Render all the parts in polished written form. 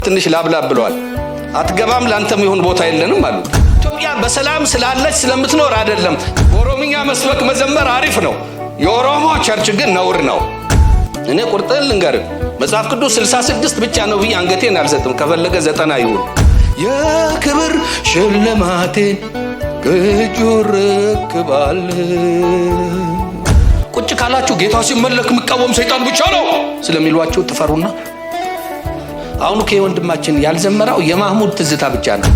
ትንሽ ላብላብ ብለዋል። አትገባም ላንተም ይሁን ቦታ የለንም አሉ። ኢትዮጵያ በሰላም ስላለች ስለምትኖር አይደለም። ኦሮምኛ መስበክ መዘመር አሪፍ ነው። የኦሮሞ ቸርች ግን ነውር ነው። እኔ ቁርጥን ልንገርህ መጽሐፍ ቅዱስ 66 ብቻ ነው ብዬ አንገቴን አልሰጥም። ከፈለገ 90 ይሁን። የክብር ሽልማቴን ከእጁ እረከባለሁ። ቁጭ ካላችሁ ጌታ ሲመለክ የሚቃወም ሰይጣን ብቻ ነው ስለሚሏችሁ ትፈሩና አሁን ከወንድማችን ያልዘመራው የማህሙድ ትዝታ ብቻ ነው።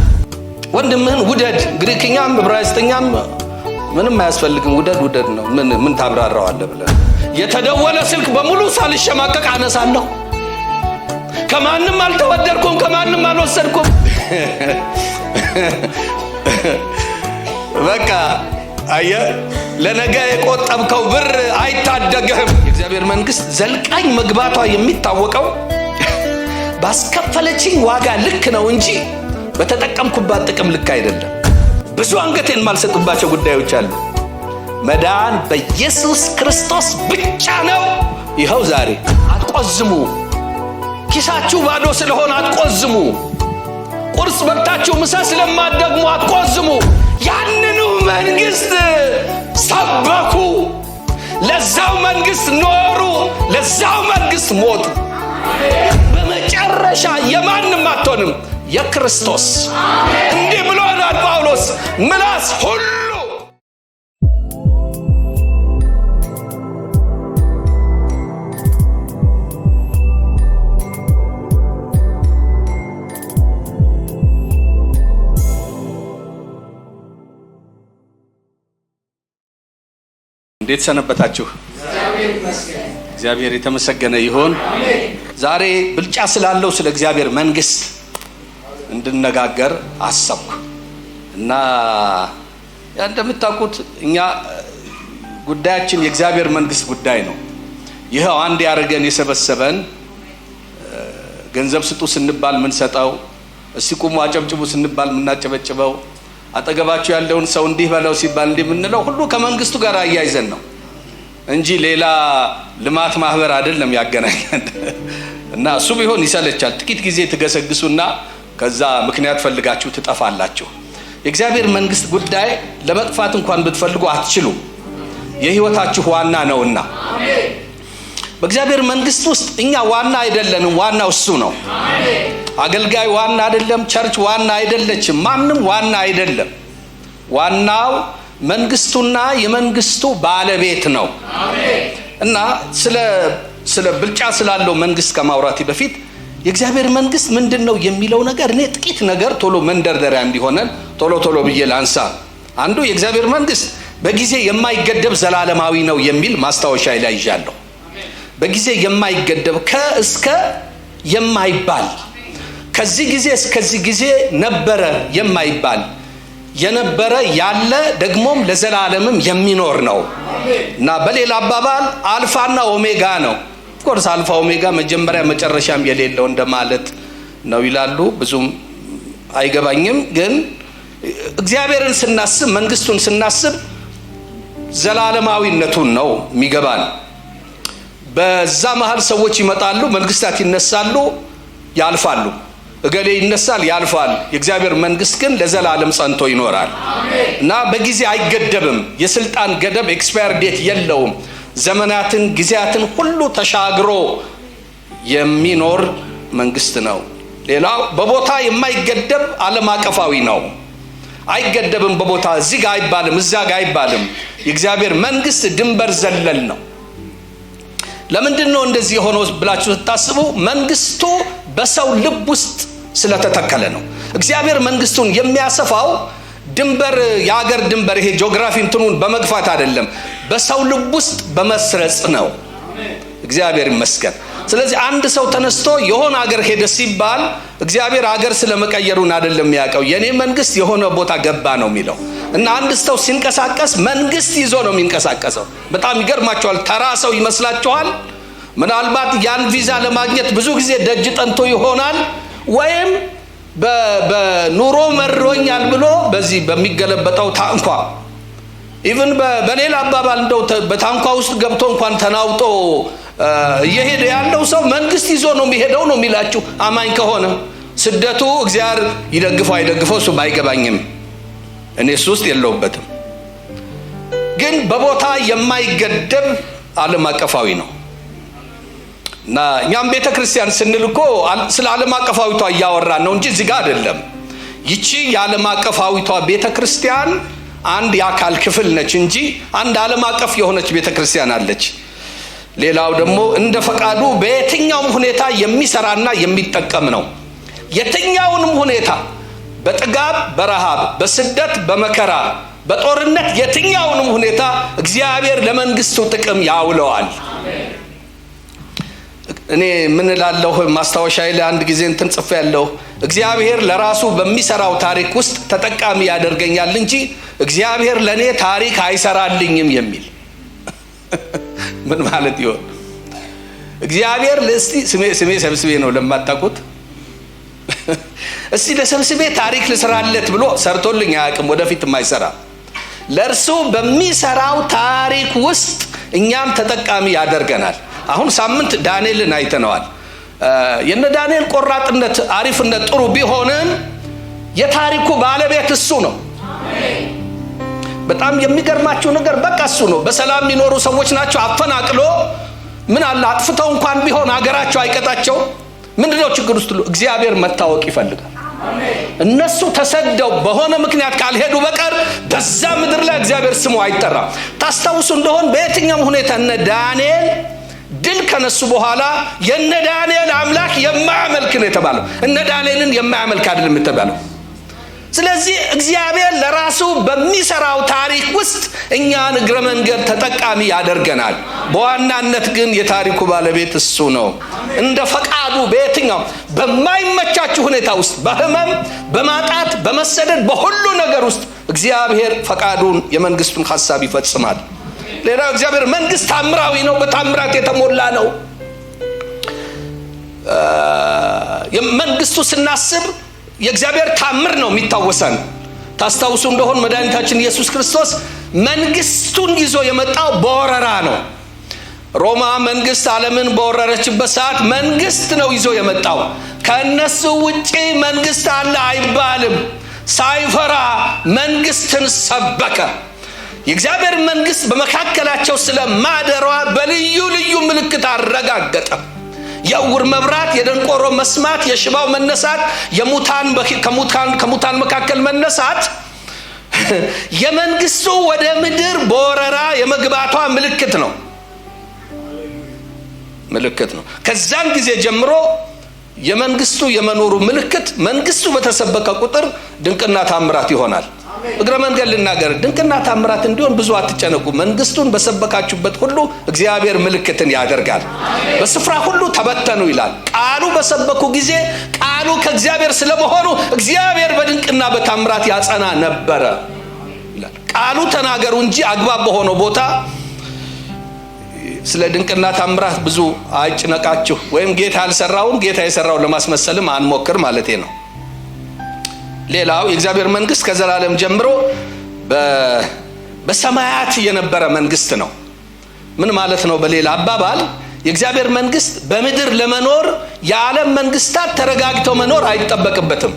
ወንድምህን ውደድ። ግሪክኛም ዕብራይስጥኛም ምንም አያስፈልግም። ውደድ ነው። ምን ታብራራዋለህ ብለህ የተደወለ ስልክ በሙሉ ሳልሸማቀቅ አነሳለሁ። ከማንም አልተወደድኩም፣ ከማንም አልወሰድኩም። በቃ አየህ፣ ለነገ የቆጠብከው ብር አይታደግህም። የእግዚአብሔር መንግስት ዘልቃኝ መግባቷ የሚታወቀው ባስከፈለችኝ ዋጋ ልክ ነው እንጂ በተጠቀምኩባት ጥቅም ልክ አይደለም። ብዙ አንገቴን ማልሰጥባቸው ጉዳዮች አሉ። መዳን በኢየሱስ ክርስቶስ ብቻ ነው። ይኸው ዛሬ አትቆዝሙ። ኪሳችሁ ባዶ ስለሆነ አትቆዝሙ። ቁርስ በልታችሁ ምሳ ስለማትደግሙ አትቆዝሙ። ያንኑ መንግስት ሰበኩ፣ ለዛው መንግስት ኖሩ፣ ለዛው መንግስት ሞቱ። በመጨረሻ የማንም አትሆንም፣ የክርስቶስ። እንዲህ ብሎናል ጳውሎስ፣ ምላስ ሁሉ እንዴት ሰነበታችሁ? እግዚአብሔር የተመሰገነ ይሁን። ዛሬ ብልጫ ስላለው ስለ እግዚአብሔር መንግስት እንድነጋገር አሰብኩ እና እንደምታውቁት እኛ ጉዳያችን የእግዚአብሔር መንግስት ጉዳይ ነው። ይሄው አንድ ያደረገን የሰበሰበን ገንዘብ ስጡ ስንባል ምን ሰጠው፣ እስቲ ቁሙ አጨብጭቡ ስንባል ምናጨበጭበው፣ አጠገባችሁ ያለውን ሰው እንዲህ በለው ሲባል እንዲህ ምንለው ሁሉ ከመንግስቱ ጋር አያይዘን ነው እንጂ ሌላ ልማት ማህበር አይደለም ያገናኘን። እና እሱ ቢሆን ይሰለቻል። ጥቂት ጊዜ ትገሰግሱና ከዛ ምክንያት ፈልጋችሁ ትጠፋላችሁ። የእግዚአብሔር መንግስት ጉዳይ ለመጥፋት እንኳን ብትፈልጉ አትችሉም። የህይወታችሁ ዋና ነውና በእግዚአብሔር መንግስት ውስጥ እኛ ዋና አይደለንም። ዋናው እሱ ነው። አገልጋይ ዋና አይደለም። ቸርች ዋና አይደለችም። ማንም ዋና አይደለም። ዋናው መንግስቱና የመንግስቱ ባለቤት ነው። እና ስለ ብልጫ ስላለው መንግስት ከማውራቴ በፊት የእግዚአብሔር መንግስት ምንድነው የሚለው ነገር እኔ ጥቂት ነገር ቶሎ መንደርደሪያ እንዲሆነን ቶሎ ብዬ ላንሳ። አንዱ የእግዚአብሔር መንግስት በጊዜ የማይገደብ ዘላለማዊ ነው የሚል ማስታወሻ ላይ ይዣለሁ። በጊዜ የማይገደብ ከእስከ የማይባል ከዚህ ጊዜ እስከዚህ ጊዜ ነበረ የማይባል የነበረ ያለ ደግሞም ለዘላለምም የሚኖር ነው እና በሌላ አባባል አልፋና ኦሜጋ ነው። ኦፍኮርስ አልፋ ኦሜጋ መጀመሪያ መጨረሻም የሌለው እንደማለት ነው ይላሉ። ብዙም አይገባኝም። ግን እግዚአብሔርን ስናስብ መንግስቱን ስናስብ ዘላለማዊነቱን ነው የሚገባን። በዛ መሃል ሰዎች ይመጣሉ፣ መንግስታት ይነሳሉ፣ ያልፋሉ። እገሌ ይነሳል፣ ያልፋል። የእግዚአብሔር መንግስት ግን ለዘላለም ጸንቶ ይኖራል እና በጊዜ አይገደብም። የስልጣን ገደብ ኤክስፓየር ዴት የለውም። ዘመናትን ጊዜያትን ሁሉ ተሻግሮ የሚኖር መንግስት ነው። ሌላው በቦታ የማይገደብ ዓለም አቀፋዊ ነው። አይገደብም በቦታ። እዚህ ጋር አይባልም፣ እዛ ጋር አይባልም። የእግዚአብሔር መንግስት ድንበር ዘለል ነው። ለምንድን ነው እንደዚህ ሆኖ ብላችሁ ስታስቡ መንግስቱ በሰው ልብ ውስጥ ስለተተከለ ነው። እግዚአብሔር መንግስቱን የሚያሰፋው ድንበር የሀገር ድንበር ይሄ ጂኦግራፊ እንትኑን በመግፋት አይደለም፣ በሰው ልብ ውስጥ በመስረጽ ነው። እግዚአብሔር ይመስገን። ስለዚህ አንድ ሰው ተነስቶ የሆነ ሀገር ሄደ ሲባል እግዚአብሔር ሀገር ስለመቀየሩን አይደለም የሚያውቀው፣ የኔ መንግስት የሆነ ቦታ ገባ ነው የሚለው። እና አንድ ሰው ሲንቀሳቀስ መንግስት ይዞ ነው የሚንቀሳቀሰው። በጣም ይገርማችኋል። ተራ ሰው ይመስላችኋል። ምናልባት ያን ቪዛ ለማግኘት ብዙ ጊዜ ደጅ ጠንቶ ይሆናል፣ ወይም በኑሮ መሮኛል ብሎ በዚህ በሚገለበጠው ታንኳ ኢቭን በሌላ አባባል እንደው በታንኳ ውስጥ ገብቶ እንኳን ተናውጦ እየሄደ ያለው ሰው መንግስት ይዞ ነው የሚሄደው ነው የሚላችሁ አማኝ ከሆነ ስደቱ እግዚአብሔር ይደግፈው አይደግፈው እሱ ባይገባኝም እኔ እሱ ውስጥ የለውበትም። ግን በቦታ የማይገደብ ዓለም አቀፋዊ ነው እና እኛም ቤተ ክርስቲያን ስንል እኮ ስለ ዓለም አቀፋዊቷ እያወራን ነው እንጂ እዚህ ጋር አይደለም። ይቺ የዓለም አቀፋዊቷ ቤተ ክርስቲያን አንድ የአካል ክፍል ነች እንጂ አንድ ዓለም አቀፍ የሆነች ቤተ ክርስቲያን አለች። ሌላው ደግሞ እንደ ፈቃዱ በየትኛውም ሁኔታ የሚሰራና የሚጠቀም ነው። የትኛውንም ሁኔታ በጥጋብ በረሃብ በስደት በመከራ በጦርነት የትኛውንም ሁኔታ እግዚአብሔር ለመንግስቱ ጥቅም ያውለዋል። እኔ ምን እላለሁ ማስታወሻዬ ላይ አንድ ጊዜ እንትን ጽፌያለሁ። እግዚአብሔር ለራሱ በሚሰራው ታሪክ ውስጥ ተጠቃሚ ያደርገኛል እንጂ እግዚአብሔር ለኔ ታሪክ አይሰራልኝም የሚል ምን ማለት ይሆን? እግዚአብሔር ለስቲ ስሜ ሰብስቤ ነው ለማታውቁት እስቲ ለሰብስቤ ታሪክ ልስራለት ብሎ ሰርቶልኝ አያውቅም፣ ወደፊትም አይሰራ። ለእርሱ በሚሰራው ታሪክ ውስጥ እኛም ተጠቃሚ ያደርገናል። አሁን ሳምንት ዳንኤልን አይተነዋል። የነ ዳንኤል ቆራጥነት አሪፍነት ጥሩ ቢሆንም የታሪኩ ባለቤት እሱ ነው። በጣም የሚገርማችሁ ነገር በቃ እሱ ነው። በሰላም የሚኖሩ ሰዎች ናቸው። አፈናቅሎ ምን አለ አጥፍተው እንኳን ቢሆን አገራቸው አይቀጣቸው። ምንድነው ችግር ውስጥ እግዚአብሔር መታወቅ ይፈልጋል። እነሱ ተሰደው በሆነ ምክንያት ካልሄዱ በቀር በዛ ምድር ላይ እግዚአብሔር ስሙ አይጠራም። ታስታውሱ እንደሆን በየትኛው ሁኔታ እነ ዳንኤል ድል ከነሱ በኋላ የነ ዳንኤል አምላክ የማያመልክ ነው የተባለው። እነ ዳንኤልን የማያመልክ አይደለም የተባለው። ስለዚህ እግዚአብሔር ለራሱ በሚሰራው ታሪክ ውስጥ እኛን እግረ መንገድ ተጠቃሚ ያደርገናል። በዋናነት ግን የታሪኩ ባለቤት እሱ ነው። እንደ ፈቃዱ በየትኛው በማይመቻችሁ ሁኔታ ውስጥ በህመም በማጣት በመሰደድ በሁሉ ነገር ውስጥ እግዚአብሔር ፈቃዱን የመንግስቱን ሐሳብ ይፈጽማል። ሌላው እግዚአብሔር መንግስት ታምራዊ ነው፣ በታምራት የተሞላ ነው። የመንግስቱ ስናስብ የእግዚአብሔር ታምር ነው የሚታወሰን። ታስታውሱ እንደሆን መድኃኒታችን ኢየሱስ ክርስቶስ መንግስቱን ይዞ የመጣው በወረራ ነው። ሮማ መንግስት ዓለምን በወረረችበት ሰዓት መንግስት ነው ይዞ የመጣው። ከነሱ ውጪ መንግስት አለ አይባልም። ሳይፈራ መንግስትን ሰበከ። የእግዚአብሔር መንግስት በመካከላቸው ስለማደሯ በልዩ ልዩ ምልክት አረጋገጠ። የዕውር መብራት፣ የደንቆሮ መስማት፣ የሽባው መነሳት፣ ከሙታን መካከል መነሳት የመንግስቱ ወደ ምድር በወረራ የመግባቷ ምልክት ነው። ከዛን ጊዜ ጀምሮ የመንግስቱ የመኖሩ ምልክት መንግስቱ በተሰበከ ቁጥር ድንቅና ታምራት ይሆናል። እግረ መንገድ ልናገር፣ ድንቅና ታምራት እንዲሆን ብዙ አትጨነቁ። መንግስቱን በሰበካችሁበት ሁሉ እግዚአብሔር ምልክትን ያደርጋል። በስፍራ ሁሉ ተበተኑ ይላል። ቃሉ በሰበኩ ጊዜ ቃሉ ከእግዚአብሔር ስለመሆኑ እግዚአብሔር በድንቅና በታምራት ያጸና ነበረ ይላል። ቃሉ ተናገሩ እንጂ አግባብ በሆነው ቦታ ስለ ድንቅና ታምራት ብዙ አይጭነቃችሁ። ወይም ጌታ ያልሰራውን ጌታ የሰራውን ለማስመሰልም አንሞክር ማለቴ ነው። ሌላው የእግዚአብሔር መንግስት ከዘላለም ጀምሮ በሰማያት የነበረ መንግስት ነው። ምን ማለት ነው? በሌላ አባባል የእግዚአብሔር መንግስት በምድር ለመኖር የዓለም መንግስታት ተረጋግተው መኖር አይጠበቅበትም።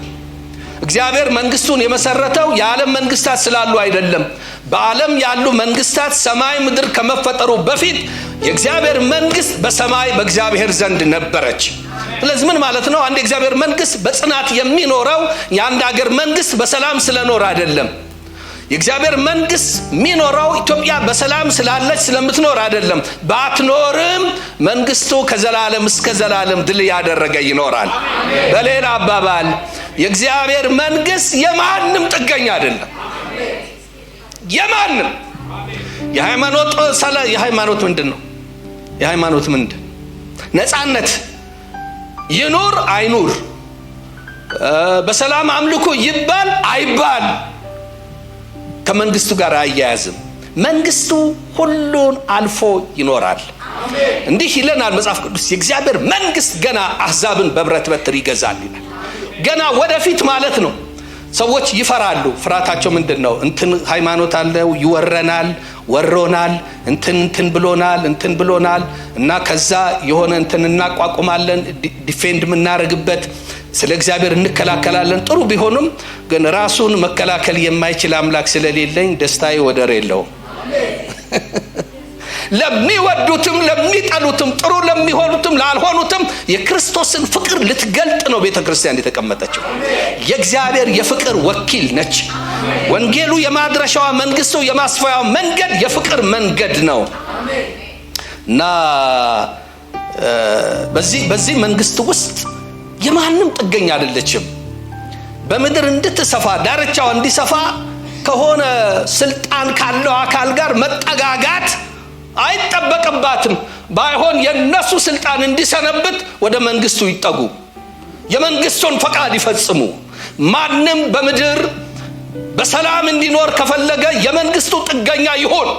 እግዚአብሔር መንግስቱን የመሰረተው የዓለም መንግስታት ስላሉ አይደለም። በዓለም ያሉ መንግስታት ሰማይ ምድር ከመፈጠሩ በፊት የእግዚአብሔር መንግስት በሰማይ በእግዚአብሔር ዘንድ ነበረች። ስለዚህ ምን ማለት ነው? አንድ የእግዚአብሔር መንግስት በጽናት የሚኖረው የአንድ ሀገር መንግስት በሰላም ስለኖር አይደለም። የእግዚአብሔር መንግስት የሚኖረው ኢትዮጵያ በሰላም ስላለች ስለምትኖር አይደለም። ባትኖርም መንግስቱ ከዘላለም እስከ ዘላለም ድል ያደረገ ይኖራል። በሌላ አባባል የእግዚአብሔር መንግስት የማንም ጥገኛ አይደለም። የማንም የሃይማኖት ምንድን ነው? የሃይማኖት ምንድን ነፃነት ይኑር አይኑር፣ በሰላም አምልኮ ይባል አይባል ከመንግስቱ ጋር አያያዝም። መንግስቱ ሁሉን አልፎ ይኖራል። እንዲህ ይለናል መጽሐፍ ቅዱስ፣ የእግዚአብሔር መንግስት ገና አሕዛብን በብረት በትር ይገዛል ይላል። ገና ወደፊት ማለት ነው። ሰዎች ይፈራሉ። ፍርሃታቸው ምንድን ነው? እንትን ሃይማኖት አለው ይወረናል፣ ወሮናል፣ እንትን ብሎናል እና ከዛ የሆነ እንትን እናቋቁማለን ዲፌንድ የምናደርግበት ስለ እግዚአብሔር እንከላከላለን። ጥሩ ቢሆንም ግን ራሱን መከላከል የማይችል አምላክ ስለሌለኝ ደስታዬ ወደር የለውም። ለሚወዱትም ለሚጠሉትም ጥሩ ለሚሆኑትም ላልሆኑትም የክርስቶስን ፍቅር ልትገልጥ ነው ቤተክርስቲያን የተቀመጠችው። የእግዚአብሔር የፍቅር ወኪል ነች። ወንጌሉ የማድረሻዋ መንግስቱ የማስፋያው መንገድ የፍቅር መንገድ ነው እና በዚህ መንግስት ውስጥ የማንም ጥገኛ አይደለችም። በምድር እንድትሰፋ ዳርቻው እንዲሰፋ ከሆነ ስልጣን ካለው አካል ጋር መጠጋጋት አይጠበቅባትም። ባይሆን የነሱ ስልጣን እንዲሰነብት ወደ መንግስቱ ይጠጉ፣ የመንግስቱን ፈቃድ ይፈጽሙ። ማንም በምድር በሰላም እንዲኖር ከፈለገ የመንግስቱ ጥገኛ ይሁን።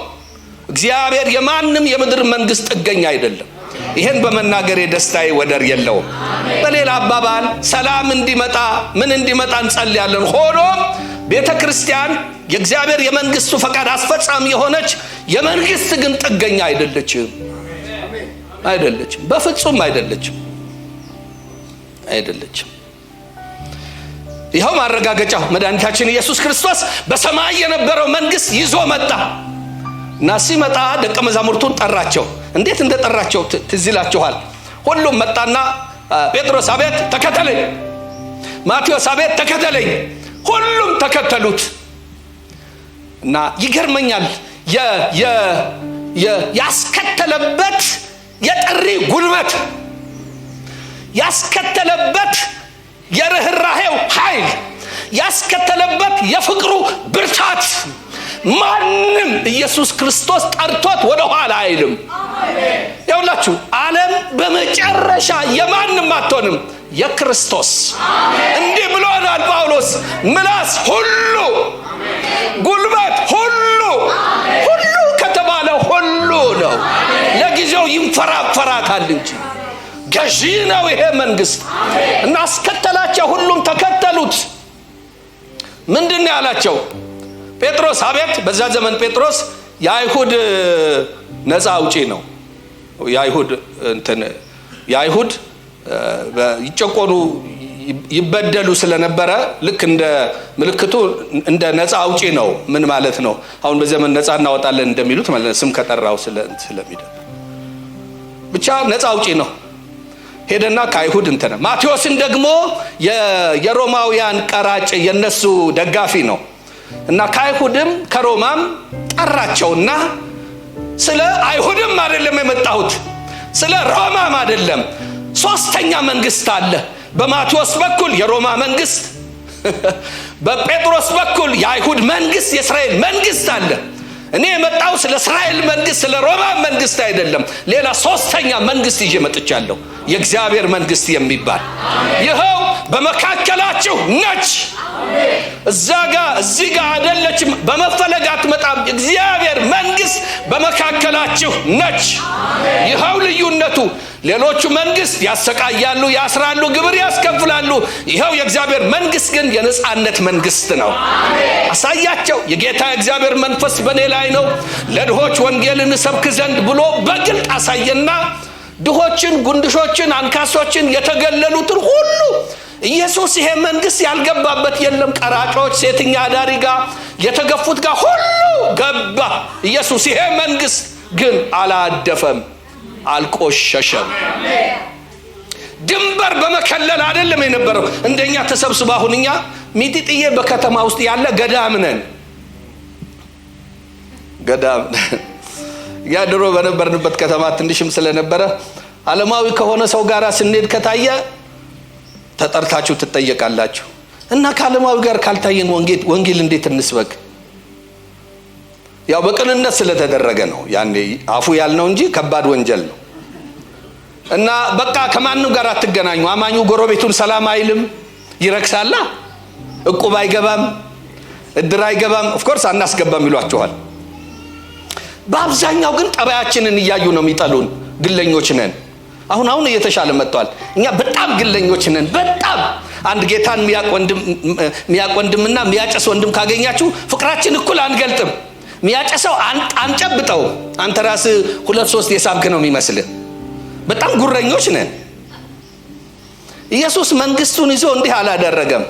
እግዚአብሔር የማንም የምድር መንግስት ጥገኛ አይደለም። ይሄን በመናገሬ ደስታዬ ወደር የለውም። በሌላ አባባል ሰላም እንዲመጣ ምን እንዲመጣ እንጸልያለን። ሆኖም ቤተክርስቲያን የእግዚአብሔር የመንግስቱ ፈቃድ አስፈጻሚ የሆነች የመንግስት ግን ጥገኛ አይደለችም። በፍጹም አይደለችም። ይኸው ማረጋገጫው መድኃኒታችን ኢየሱስ ክርስቶስ በሰማይ የነበረው መንግስት ይዞ መጣ እና ሲመጣ ደቀ መዛሙርቱን ጠራቸው። እንዴት እንደጠራቸው ትዝ ይላችኋል። ሁሉም መጣና ጴጥሮስ አቤት ተከተለኝ፣ ማቴዎስ አቤት ተከተለኝ፣ ሁሉም ተከተሉት እና ይገርመኛል ያስከተለበት የጥሪ ጉልበት፣ ያስከተለበት የርህራሄው ኃይል፣ ያስከተለበት የፍቅሩ ብርታት። ማንም ኢየሱስ ክርስቶስ ጠርቶት ወደ ኋላ አይልም። ያውላችሁ ዓለም በመጨረሻ የማንም አትሆንም፣ የክርስቶስ። እንዲህ ብሎናል ጳውሎስ፣ ምላስ ሁሉ ጉልበት ሁሉ ከተባለ ሁሉ ነው። ለጊዜው ይንፈራፈራታል እንጂ ገዢ ነው ይሄ መንግስት። እና አስከተላቸው፣ ሁሉም ተከተሉት። ምንድን ነው ያላቸው? ጴጥሮስ አቤት። በዛ ዘመን ጴጥሮስ የአይሁድ ነፃ አውጪ ነው። የአይሁድ ይጨቆኑ ይበደሉ ስለነበረ ልክ እንደ ምልክቱ እንደ ነፃ አውጪ ነው። ምን ማለት ነው? አሁን በዘመን ነፃ እናወጣለን እንደሚሉት ማለት ስም ከጠራው ስለሚደ ብቻ ነፃ አውጪ ነው። ሄደና ከአይሁድ ማቴዎስን ደግሞ የሮማውያን ቀራጭ የነሱ ደጋፊ ነው እና ከአይሁድም ከሮማም ጠራቸውና ስለ አይሁድም አይደለም የመጣሁት፣ ስለ ሮማም አይደለም። ሶስተኛ መንግስት አለ። በማቴዎስ በኩል የሮማ መንግስት፣ በጴጥሮስ በኩል የአይሁድ መንግስት፣ የእስራኤል መንግስት አለ። እኔ የመጣው ስለ እስራኤል መንግስት ስለ ሮማ መንግስት አይደለም። ሌላ ሶስተኛ መንግስት ይዤ መጥቻለሁ፣ የእግዚአብሔር መንግስት የሚባል ይኸው በመካከላችሁ ነች። እዚህ ጋር አይደለችም፣ በመፈለግ አትመጣም። እግዚአብሔር መንግስት በመካከላችሁ ነች። ይኸው ልዩነቱ። ሌሎቹ መንግስት ያሰቃያሉ፣ ያስራሉ፣ ግብር ያስከፍላሉ። ይኸው የእግዚአብሔር መንግስት ግን የነጻነት መንግስት ነው። አሳያቸው። የጌታ የእግዚአብሔር መንፈስ በእኔ ላይ ነው፣ ለድሆች ወንጌልን እሰብክ ዘንድ ብሎ በግልጥ አሳየና ድሆችን፣ ጉንድሾችን፣ አንካሶችን፣ የተገለሉትን ሁሉ ኢየሱስ ይሄ መንግስት ያልገባበት የለም። ቀራጮች፣ ሴተኛ አዳሪ ጋር፣ የተገፉት ጋር ሁሉ ገባ ኢየሱስ። ይሄ መንግስት ግን አላደፈም፣ አልቆሸሸም። ድንበር በመከለል አይደለም የነበረው። እንደኛ ተሰብስባ አሁን እኛ ሚጢጥዬ በከተማ ውስጥ ያለ ገዳም ነን። ያ ድሮ በነበርንበት ከተማ ትንሽም ስለነበረ ዓለማዊ ከሆነ ሰው ጋር ስንሄድ ከታየ ተጠርታችሁ ትጠየቃላችሁ። እና ከዓለማዊ ጋር ካልታየን ወንጌል እንዴት እንስበክ? ያው በቅንነት ስለተደረገ ነው። ያኔ አፉ ያልነው እንጂ ከባድ ወንጀል ነው። እና በቃ ከማንም ጋር አትገናኙ። አማኙ ጎረቤቱን ሰላም አይልም፣ ይረክሳላ። እቁብ አይገባም፣ እድር አይገባም። ኦፍ ኮርስ አናስገባም ይሏቸዋል። በአብዛኛው ግን ጠባያችንን እያዩ ነው የሚጠሉን። ግለኞች ነን። አሁን እየተሻለ መጥቷል። እኛ በጣም ግለኞች ነን። በጣም አንድ ጌታን የሚያውቅ ወንድምና የሚያጨስ ወንድም ካገኛችሁ ፍቅራችን እኩል አንገልጥም። የሚያጨሰው አንጨብጠው፣ አንተ ራስህ 2-3 የሳብክ ነው የሚመስልህ። በጣም ጉረኞች ነን። ኢየሱስ መንግስቱን ይዞ እንዲህ አላደረገም።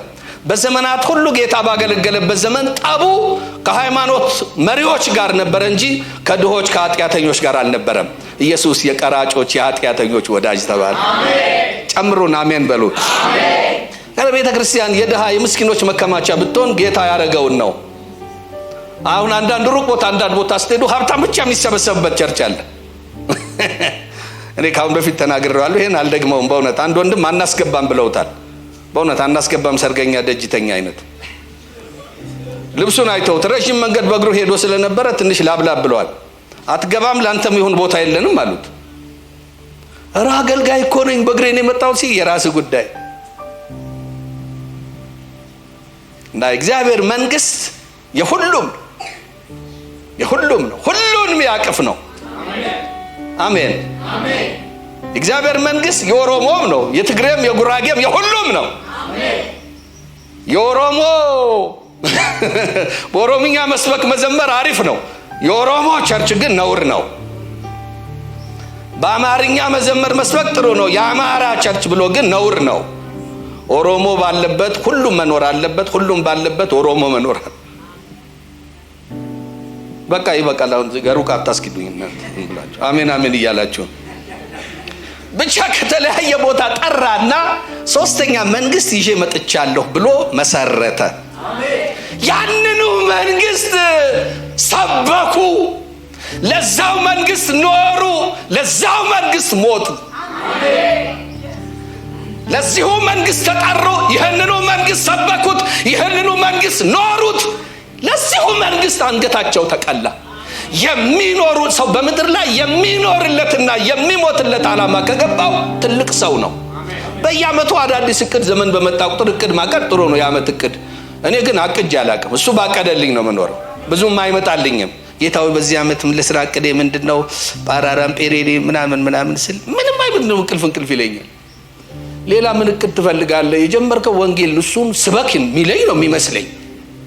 በዘመናት ሁሉ ጌታ ባገለገለበት ዘመን ጠቡ ከሃይማኖት መሪዎች ጋር ነበር እንጂ ከድሆች ከኃጢአተኞች ጋር አልነበረም። ኢየሱስ የቀራጮች የኃጢአተኞች ወዳጅ ተባለ። ጨምሩን አሜን በሉ። ቤተ ክርስቲያን የድሃ የምስኪኖች መከማቻ ብትሆን ጌታ ያደረገውን ነው። አሁን አንዳንድ ሩቅ ቦታ አንዳንድ ቦታ ስትሄዱ ሀብታም ብቻ የሚሰበሰብበት ቸርች አለ። እኔ ካሁን በፊት ተናግሬዋለሁ፣ ይሄን አልደግመውም። በእውነት አንድ ወንድም አናስገባም ብለውታል። በእውነት አናስገባም፣ ሰርገኛ ደጅተኛ አይነት። ልብሱን አይተውት ረጅም መንገድ በእግሩ ሄዶ ስለነበረ ትንሽ ላብላብ ብለዋል። አትገባም፣ ላንተም ይሁን ቦታ የለንም አሉት። ኧረ አገልጋይ እኮ ነኝ በእግሬ ነው የመጣሁት ሲል የራስ ጉዳይ እና እግዚአብሔር መንግስት የሁሉም ነው፣ ሁሉንም ያቅፍ ነው። አሜን። እግዚአብሔር መንግስት የኦሮሞም ነው፣ የትግሬም፣ የጉራጌም የሁሉም ነው። የኦሮሞ በኦሮምኛ መስበክ መዘመር አሪፍ ነው። የኦሮሞ ቸርች ግን ነውር ነው። በአማርኛ መዘመር መስበክ ጥሩ ነው። የአማራ ቸርች ብሎ ግን ነውር ነው። ኦሮሞ ባለበት ሁሉም መኖር አለበት፣ ሁሉም ባለበት ኦሮሞ መኖር። በቃ ይበቃል። አሁን ሩቅ አታስኪዱኝ ብላችሁ አሜን አሜን እያላችሁ ብቻ ከተለያየ ቦታ ጠራና ሶስተኛ መንግስት ይዤ መጥቻለሁ ብሎ መሰረተ። ያንኑ መንግስት ሰበኩ፣ ለዛው መንግስት ኖሩ፣ ለዛው መንግስት ሞቱ። ለዚሁ መንግስት ተጠሩ፣ ይህንኑ መንግስት ሰበኩት፣ ይህንኑ መንግስት ኖሩት። ለዚሁ መንግስት አንገታቸው ተቀላ። የሚኖሩ ሰው በምድር ላይ የሚኖርለትና የሚሞትለት ዓላማ ከገባው ትልቅ ሰው ነው። በየዓመቱ አዳዲስ እቅድ ዘመን በመጣ ቁጥር እቅድ ማቀድ ጥሩ ነው፣ የዓመት እቅድ። እኔ ግን አቅጄ አላቅም። እሱ ባቀደልኝ ነው የምኖረው። ብዙም አይመጣልኝም። ጌታው በዚህ ዓመት ምን ልስራ እቅዴ ምንድነው? ፓራራም ፔሬዴ ምናምን ስል ምንም አይመጣም። እንቅልፍ ይለኛል። ሌላ ምን እቅድ ትፈልጋለህ? የጀመርከው ወንጌል እሱን ስበክ የሚለኝ ነው የሚመስለኝ።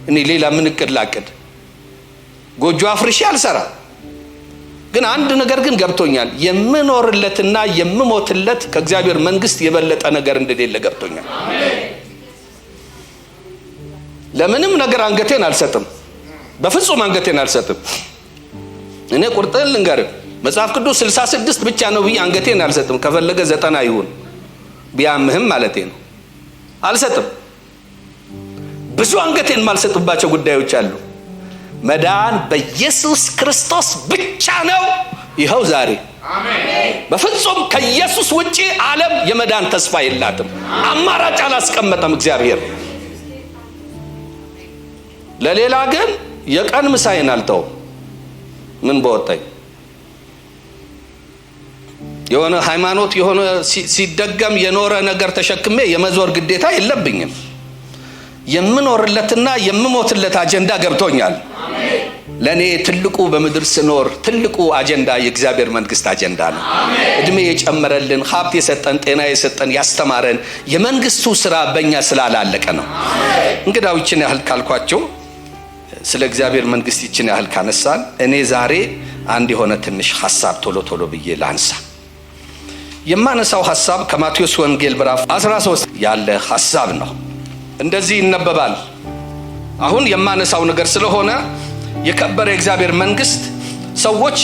እኔ ሌላ ምን እቅድ ላቅድ? ጎጆ አፍርሼ አልሰራ። ግን አንድ ነገር ግን ገብቶኛል። የምኖርለትና የምሞትለት ከእግዚአብሔር መንግስት የበለጠ ነገር እንደሌለ ገብቶኛል። ለምንም ነገር አንገቴን አልሰጥም። በፍጹም አንገቴን አልሰጥም። እኔ ቁርጥን ልንገርህ፣ መጽሐፍ ቅዱስ 66 ብቻ ነው ብዬ አንገቴን አልሰጥም። ከፈለገ 90 ይሁን ቢያምህም ማለቴ ነው። አልሰጥም። ብዙ አንገቴን ማልሰጥባቸው ጉዳዮች አሉ። መዳን በኢየሱስ ክርስቶስ ብቻ ነው። ይኸው ዛሬ በፍጹም ከኢየሱስ ውጪ ዓለም የመዳን ተስፋ የላትም። አማራጭ አላስቀመጠም እግዚአብሔር። ለሌላ ግን የቀን ምሳዬን አልተውም። ምን በወጣኝ የሆነ ሃይማኖት የሆነ ሲደገም የኖረ ነገር ተሸክሜ የመዞር ግዴታ የለብኝም። የምኖርለትና የምሞትለት አጀንዳ ገብቶኛል። ለኔ ትልቁ በምድር ስኖር ትልቁ አጀንዳ የእግዚአብሔር መንግስት አጀንዳ ነው። እድሜ የጨመረልን፣ ሀብት የሰጠን፣ ጤና የሰጠን፣ ያስተማረን የመንግስቱ ስራ በእኛ ስላላለቀ ነው። እንግዳው ይችን ያህል ካልኳቸው ስለ እግዚአብሔር መንግስት ይችን ያህል ካነሳን እኔ ዛሬ አንድ የሆነ ትንሽ ሐሳብ ቶሎ ብዬ ላንሳ። የማነሳው ሐሳብ ከማቴዎስ ወንጌል ምዕራፍ 13 ያለ ሐሳብ ነው። እንደዚህ ይነበባል። አሁን የማነሳው ነገር ስለሆነ የከበረ እግዚአብሔር መንግስት ሰዎች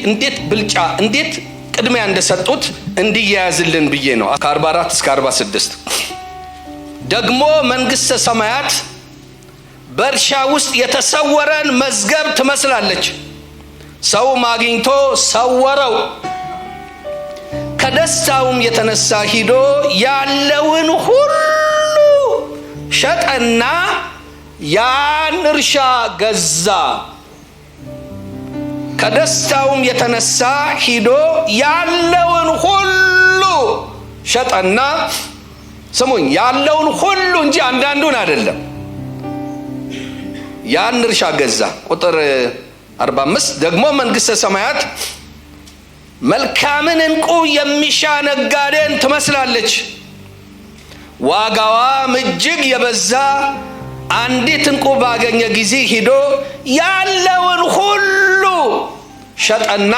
እንዴት ብልጫ እንዴት ቅድሚያ እንደሰጡት እንዲያያዝልን ብዬ ነው። ከ44 እስከ 46 ደግሞ መንግስተ ሰማያት በእርሻ ውስጥ የተሰወረን መዝገብ ትመስላለች። ሰውም አግኝቶ ሰወረው፣ ከደስታውም የተነሳ ሂዶ ያለውን ሁሉ ሸጠና ያን እርሻ ገዛ። ከደስታውም የተነሳ ሂዶ ያለውን ሁሉ ሸጠና፣ ስሙኝ፣ ያለውን ሁሉ እንጂ አንዳንዱን አይደለም። ያን እርሻ ገዛ። ቁጥር 45 ደግሞ መንግስተ ሰማያት መልካምን ዕንቁ የሚሻ ነጋዴን ትመስላለች። ዋጋዋም እጅግ የበዛ አንዲት ዕንቁ ባገኘ ጊዜ ሂዶ ያለውን ሁሉ ሸጠና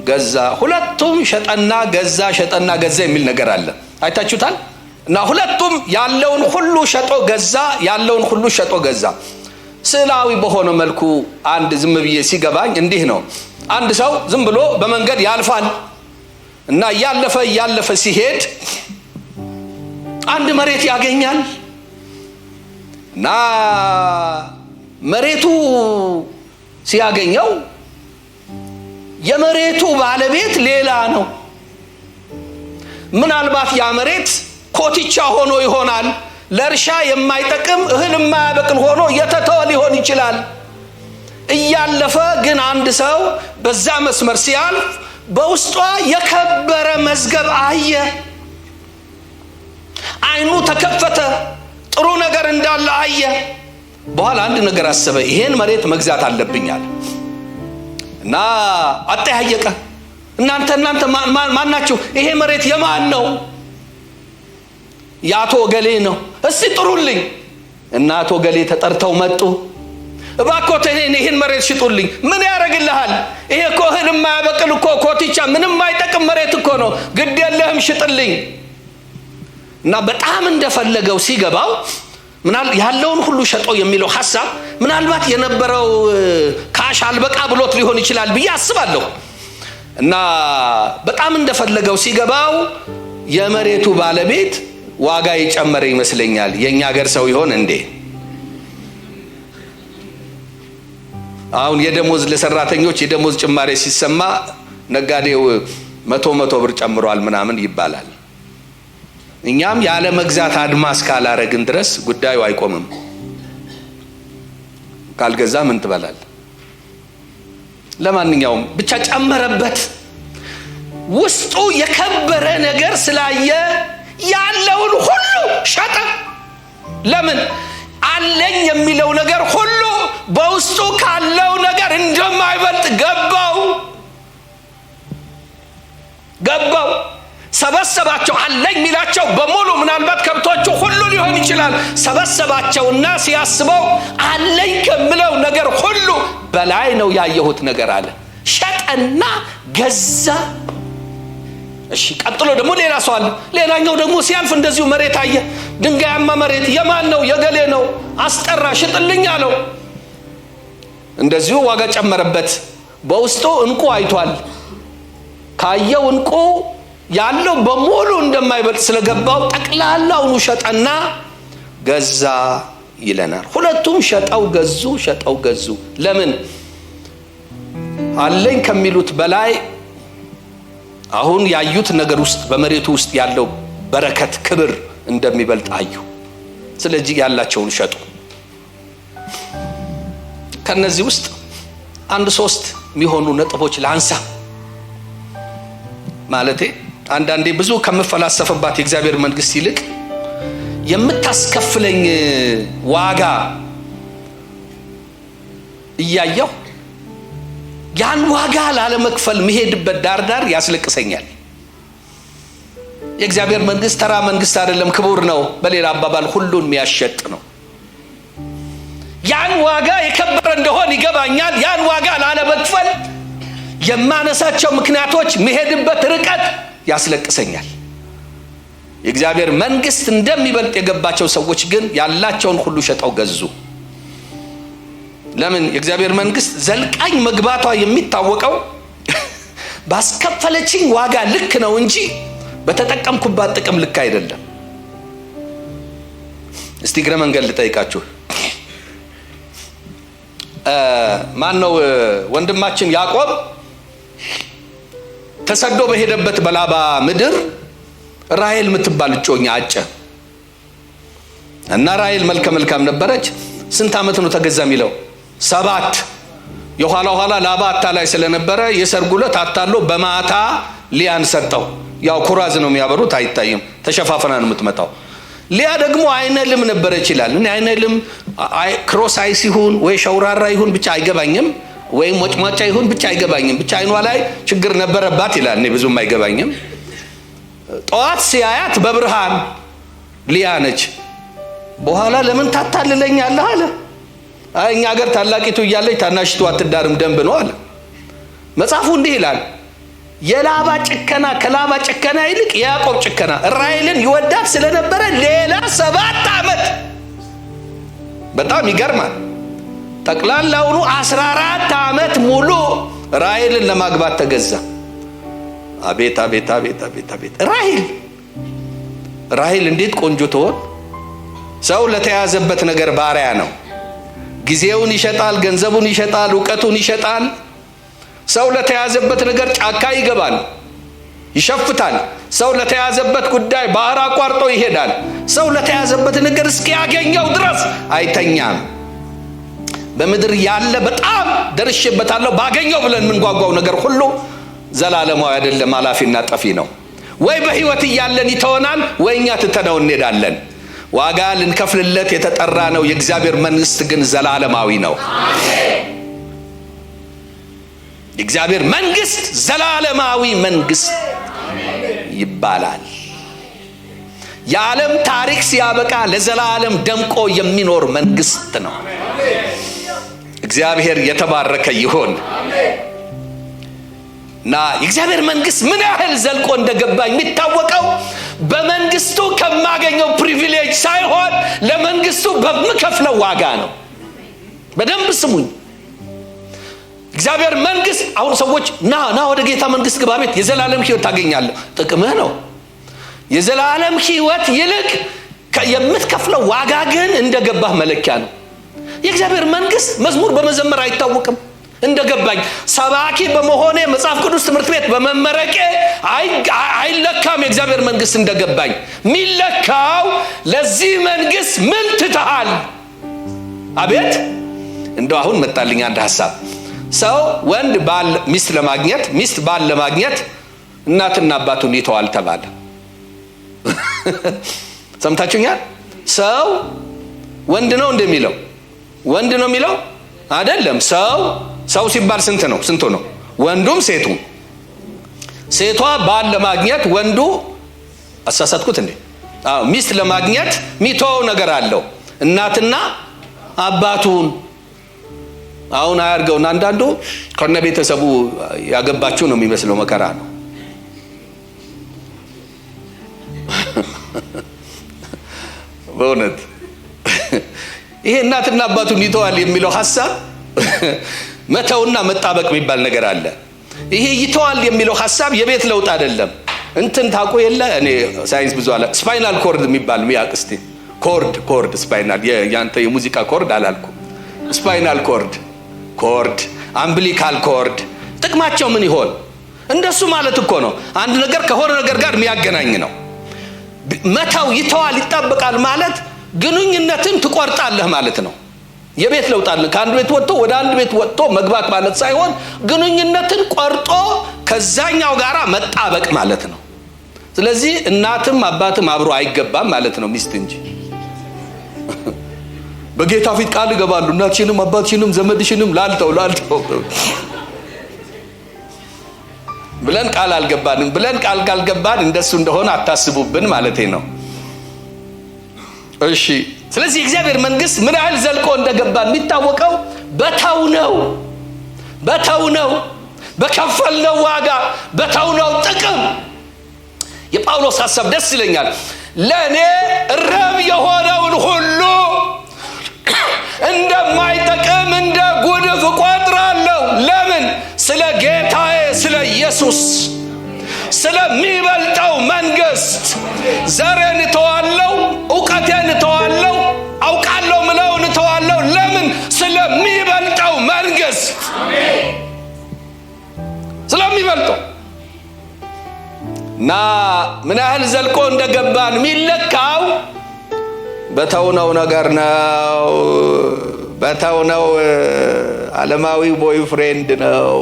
ገዛ። ሁለቱም ሸጠና ገዛ፣ ሸጠና ገዛ የሚል ነገር አለ። አይታችሁታል? እና ሁለቱም ያለውን ሁሉ ሸጦ ገዛ፣ ያለውን ሁሉ ሸጦ ገዛ። ስዕላዊ በሆነ መልኩ አንድ ዝም ብዬ ሲገባኝ እንዲህ ነው። አንድ ሰው ዝም ብሎ በመንገድ ያልፋል እና እያለፈ ሲሄድ አንድ መሬት ያገኛል እና መሬቱ ሲያገኘው የመሬቱ ባለቤት ሌላ ነው። ምናልባት ያ መሬት ኮትቻ ሆኖ ይሆናል። ለእርሻ የማይጠቅም እህል የማያበቅል ሆኖ የተተወ ሊሆን ይችላል። እያለፈ ግን አንድ ሰው በዛ መስመር ሲያልፍ በውስጧ የከበረ መዝገብ አየ። አይኑ ተከፈተ፣ ጥሩ ነገር እንዳለ አየ። በኋላ አንድ ነገር አሰበ። ይሄን መሬት መግዛት አለብኛል እና አጠያየቀ። እናንተ ማን ናችሁ? ይሄ መሬት የማን ነው? የአቶ ገሌ ነው። እስቲ ጥሩልኝ። እና አቶ ገሌ ተጠርተው መጡ። እባክዎት ይሄን መሬት ሽጡልኝ። ምን ያደርግልሃል? ይሄ እኮ እህል የማያበቅል እኮ ኮትቻ ምንም የማይጠቅም መሬት እኮ ነው። ግድ የለህም ሽጥልኝ። እና በጣም እንደፈለገው ሲገባው ያለውን ሁሉ ሸጦ የሚለው ሐሳብ ምናልባት የነበረው ካሽ አልበቃ ብሎት ሊሆን ይችላል ብዬ አስባለሁ። እና በጣም እንደፈለገው ሲገባው የመሬቱ ባለቤት ዋጋ ይጨመረ ይመስለኛል። የኛ ሀገር ሰው ይሆን እንዴ? አሁን የደሞዝ ለሰራተኞች የደሞዝ ጭማሬ ሲሰማ ነጋዴው 100 ብር ጨምሯል ምናምን ይባላል። እኛም ያለ መግዛት አድማስ ካላረግን ድረስ ጉዳዩ አይቆምም። ካልገዛ ምን ትበላል? ለማንኛውም ብቻ ጨመረበት። ውስጡ የከበረ ነገር ስላየ ያለውን ሁሉ ሸጠ። ለምን? አለኝ የሚለው ነገር ሁሉ በውስጡ ካለው ነገር እንደማይበልጥ ገባው። ሰበሰባቸው። አለኝ የሚላቸው በሙሉ ምናልባት ከብቶቹ ሁሉ ሊሆን ይችላል። ሰበሰባቸውና ሲያስበው አለኝ ከምለው ነገር ሁሉ በላይ ነው ያየሁት ነገር አለ። ሸጠና ገዛ። እሺ፣ ቀጥሎ ደግሞ ሌላ ሰው አለ። ሌላኛው ደግሞ ሲያልፍ እንደዚሁ መሬት አየ። ድንጋያማ መሬት። የማን ነው? የገሌ ነው። አስጠራ፣ ሽጥልኝ አለው። እንደዚሁ ዋጋ ጨመረበት። በውስጡ እንቁ አይቷል። ካየው እንቁ ያለው በሙሉ እንደማይበልጥ ስለገባው ጠቅላላውን ሸጠና ገዛ ይለናል። ሁለቱም ሸጠው ገዙ። ለምን? አለኝ ከሚሉት በላይ አሁን ያዩት ነገር ውስጥ በመሬቱ ውስጥ ያለው በረከት፣ ክብር እንደሚበልጥ አዩ። ስለዚህ ያላቸውን ሸጡ። ከነዚህ ውስጥ 1-3 የሚሆኑ ነጥቦች ላንሳ። ማለቴ አንዳንዴ ብዙ ከምፈላሰፍባት የእግዚአብሔር መንግስት ይልቅ የምታስከፍለኝ ዋጋ እያየሁ ያን ዋጋ ላለመክፈል መሄድበት ዳርዳር ያስለቅሰኛል። የእግዚአብሔር መንግስት ተራ መንግስት አይደለም፣ ክቡር ነው። በሌላ አባባል ሁሉን የሚያሸጥ ነው። ያን ዋጋ የከበረ እንደሆነ ይገባኛል። ያን ዋጋ ላለመክፈል የማነሳቸው ምክንያቶች፣ መሄድበት ርቀት ያስለቅሰኛል። የእግዚአብሔር መንግስት እንደሚበልጥ የገባቸው ሰዎች ግን ያላቸውን ሁሉ ሸጠው ገዙ። ለምን? የእግዚአብሔር መንግስት ዘልቃኝ መግባቷ የሚታወቀው ባስከፈለችኝ ዋጋ ልክ ነው እንጂ በተጠቀምኩባት ጥቅም ልክ አይደለም። እስቲ ግረ መንገድ ልጠይቃችሁ። ማን ነው ወንድማችን ያዕቆብ ተሰዶ በሄደበት በላባ ምድር ራሔል የምትባል እጮኛ አጨ እና ራሔል መልከ መልካም ነበረች። ስንት ዓመት ነው ተገዛ የሚለው? 7። የኋላ ላባ አታላይ ስለነበረ የሰርጉ ዕለት አታሎ በማታ ሊያን ሰጠው። ያው ኩራዝ ነው የሚያበሩት፣ አይታይም፣ ተሸፋፈና ነው የምትመጣው። ሊያ ደግሞ አይነልም ነበረች ይላል። እኔ አይነልም ክሮስ አይስ ይሁን ወይ ሸውራራ ይሁን ብቻ አይገባኝም፣ ወይም ሞጭሟጫ ይሁን ብቻ አይገባኝም፣ ብቻ አይኗ ላይ ችግር ነበረባት ይላል። እኔ ብዙም አይገባኝም። ጠዋት ሲያያት በብርሃን ሊያ ነች። በኋላ ለምን ታታልለኛለህ አለ። እኛ ሀገር ታላቂቱ እያለች ታናሽቱ አትዳርም ደንብ ነው አለ። መጽሐፉ እንዲህ ይላል፣ የላባ ጭከና ከላባ ጭከና ይልቅ ያዕቆብ ጭከና ራሔልን ይወዳት ስለነበረ ሌላ 7 ዓመት በጣም ይገርማል። ጠቅላላውኑ 14 ዓመት ሙሉ ራሔልን ለማግባት ተገዛ። አቤት አቤት አቤት አቤት አቤት! ራሔል እንዴት ቆንጆ ትሆን! ሰው ለተያዘበት ነገር ባሪያ ነው። ጊዜውን ይሸጣል፣ ገንዘቡን ይሸጣል፣ ዕውቀቱን ይሸጣል። ሰው ለተያዘበት ነገር ጫካ ይገባል፣ ይሸፍታል። ሰው ለተያዘበት ጉዳይ ባህር አቋርጦ ይሄዳል። ሰው ለተያዘበት ነገር እስኪያገኘው ድረስ አይተኛም። በምድር ያለ በጣም ደርሼበታለሁ ባገኘው ብለን የምንጓጓው ነገር ሁሉ ዘላለማዊ አይደለም፣ አላፊና ጠፊ ነው። ወይ በህይወት እያለን ይተወናል፣ ወይ እኛ ትተነው እንሄዳለን። ዋጋ ልንከፍልለት የተጠራ ነው። የእግዚአብሔር መንግስት ግን ዘላለማዊ ነው። የእግዚአብሔር መንግስት ዘላለማዊ መንግስት ይባላል። የዓለም ታሪክ ሲያበቃ ለዘላለም ደምቆ የሚኖር መንግስት ነው። እግዚአብሔር የተባረከ ይሁን። እና የእግዚአብሔር መንግስት ምን ያህል ዘልቆ እንደገባኝ የሚታወቀው በመንግስቱ ከማገኘው ፕሪቪሌጅ ሳይሆን ለመንግስቱ በምከፍለው ዋጋ ነው። በደንብ ስሙኝ። እግዚአብሔር መንግስት አሁን ሰዎች ና ወደ ጌታ መንግስት ግባ፣ ቤት የዘላለም ህይወት ታገኛለህ፣ ጥቅምህ ነው። የዘላለም ህይወት ይልቅ የምትከፍለው ዋጋ ግን እንደገባህ መለኪያ ነው። የእግዚአብሔር መንግስት መዝሙር በመዘመር አይታወቅም። እንደገባኝ ሰባኪ በመሆኔ መጽሐፍ ቅዱስ ትምህርት ቤት በመመረቄ አይለካም። የእግዚአብሔር መንግስት እንደገባኝ ሚለካው ለዚህ መንግስት ምን ትተሃል? አቤት! እንደው አሁን መጣልኝ አንድ ሐሳብ። ሰው ወንድ ባል ሚስት ለማግኘት፣ ሚስት ባል ለማግኘት እናትና አባቱን ይተዋል ተባለ። ሰምታችሁኛል? ሰው ወንድ ነው እንደሚለው ወንድ ነው የሚለው አይደለም። ሰው ሲባል ስንት ነው? ወንዱም ሴቱም። ሴቷ ባል ለማግኘት፣ ወንዱ አሳሳትኩት እንዴ? ሚስት ለማግኘት ሚተው ነገር አለው፣ እናትና አባቱን። አሁን አያርገውና አንዳንዱ ከነ ቤተሰቡ ያገባችሁ ነው የሚመስለው። መከራ ነው። በእውነት ይሄ እናትና አባቱን ይተዋል የሚለው ሐሳብ መተውና መጣበቅ የሚባል ነገር አለ። ይሄ ይተዋል የሚለው ሐሳብ የቤት ለውጥ አይደለም። እንትን ታውቁ የለ እኔ ሳይንስ ብዙ አለ። ስፓይናል ኮርድ የሚባል ሚያቅስቲ ኮርድ ስፓይናል ያንተ የሙዚቃ ኮርድ አላልኩ። ስፓይናል ኮርድ አምብሊካል ኮርድ ጥቅማቸው ምን ይሆን? እንደሱ ማለት እኮ ነው። አንድ ነገር ከሆነ ነገር ጋር የሚያገናኝ ነው። መተው ይተዋል ይጣበቃል ማለት ግንኙነትን ትቆርጣለህ ማለት ነው። የቤት ለውጥ አለ። ከአንድ ቤት ወጥቶ ወደ አንድ ቤት ወጥቶ መግባት ማለት ሳይሆን ግንኙነትን ቆርጦ ከዛኛው ጋራ መጣበቅ ማለት ነው። ስለዚህ እናትም አባትም አብሮ አይገባም ማለት ነው። ሚስት እንጂ በጌታ ፊት ቃል ይገባሉ። እናትሽንም አባትሽንም ዘመድሽንም ላልተው ብለን ቃል አልገባንም። ብለን ቃል ካልገባን እንደሱ እንደሆነ አታስቡብን ማለቴ ነው። እሺ፣ ስለዚህ እግዚአብሔር መንግስት ምን ያህል ዘልቆ እንደገባን የሚታወቀው በተውነው በከፈልነው ዋጋ፣ በተውነው ጥቅም። የጳውሎስ ሐሳብ ደስ ይለኛል። ለኔ ረብ የሆነውን ሁሉ እንደማይጠቅም እንደ ጉድፍ እቆጥራለሁ። ለምን? ስለ ጌታዬ ስለ ኢየሱስ ስለሚበልጠው መንግስት ዘሬን እተዋለሁ፣ ዕውቀቴን እተዋለሁ፣ አውቃለሁ ምለውን እተዋለሁ። ለምን? ስለሚበልጠው መንግስት። ስለሚበልጠው እና ምን ያህል ዘልቆ እንደገባን የሚለካው በተውነው ነገር ነው። በተውነው ዓለማዊ ቦይፍሬንድ ነው።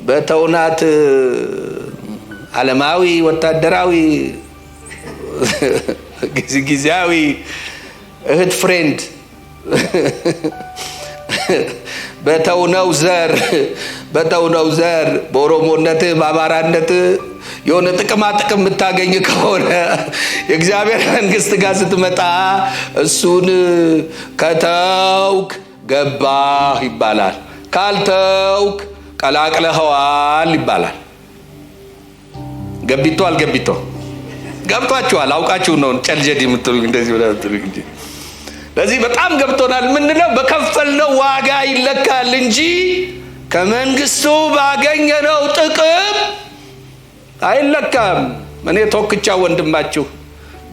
በተውናት ዓለማዊ ወታደራዊ ጊዜያዊ እህት ፍሬንድ፣ በተውነው ዘር በኦሮሞነት በአማራነት የሆነ ጥቅማ ጥቅም የምታገኝ ከሆነ የእግዚአብሔር መንግስት ጋር ስትመጣ እሱን ከተውክ ገባህ ይባላል። ካልተውክ ቀላቅለኸዋል ይባላል። ገቢቶ አልገቢቶ ገብቷችኋል? አውቃችሁ ነው ጨልጀድ የምትሉ እንደዚህ ወላትሉ እንጂ ለዚህ በጣም ገብቶናል። ምንድነው በከፈልነው ዋጋ ይለካል እንጂ ከመንግስቱ ባገኘነው ጥቅም አይለካም። እኔ ተወክቻ ወንድማችሁ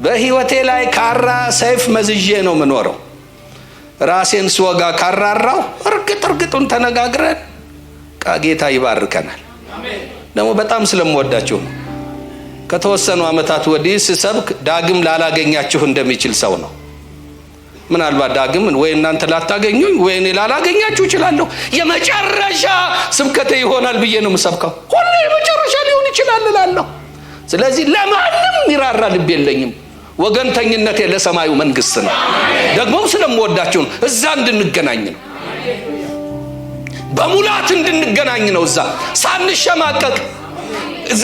በህይወቴ ላይ ካራ ሰይፍ መዝዤ ነው የምኖረው። ራሴን ስወጋ ካራራው እርግጡን ተነጋግረን ጌታ ይባርከናል። ደግሞ በጣም ስለምወዳችሁ ነው። ከተወሰኑ አመታት ወዲህ ስሰብክ ዳግም ላላገኛችሁ እንደሚችል ሰው ነው። ምናልባት ዳግም ወይ እናንተ ላታገኙኝ ወይ እኔ ላላገኛችሁ እችላለሁ። የመጨረሻ ስብከቴ ይሆናል ብዬ ነው የምሰብከው። ሁሉ የመጨረሻ ሊሆን ይችላል እላለሁ። ስለዚህ ለማንም ይራራ ልብ የለኝም። ወገንተኝነቴ ለሰማዩ መንግስት ነው። ደግሞ ስለምወዳችሁ ነው። እዛ እንድንገናኝ ነው። በሙላት እንድንገናኝ ነው። እዛ ሳንሸማቀቅ እዛ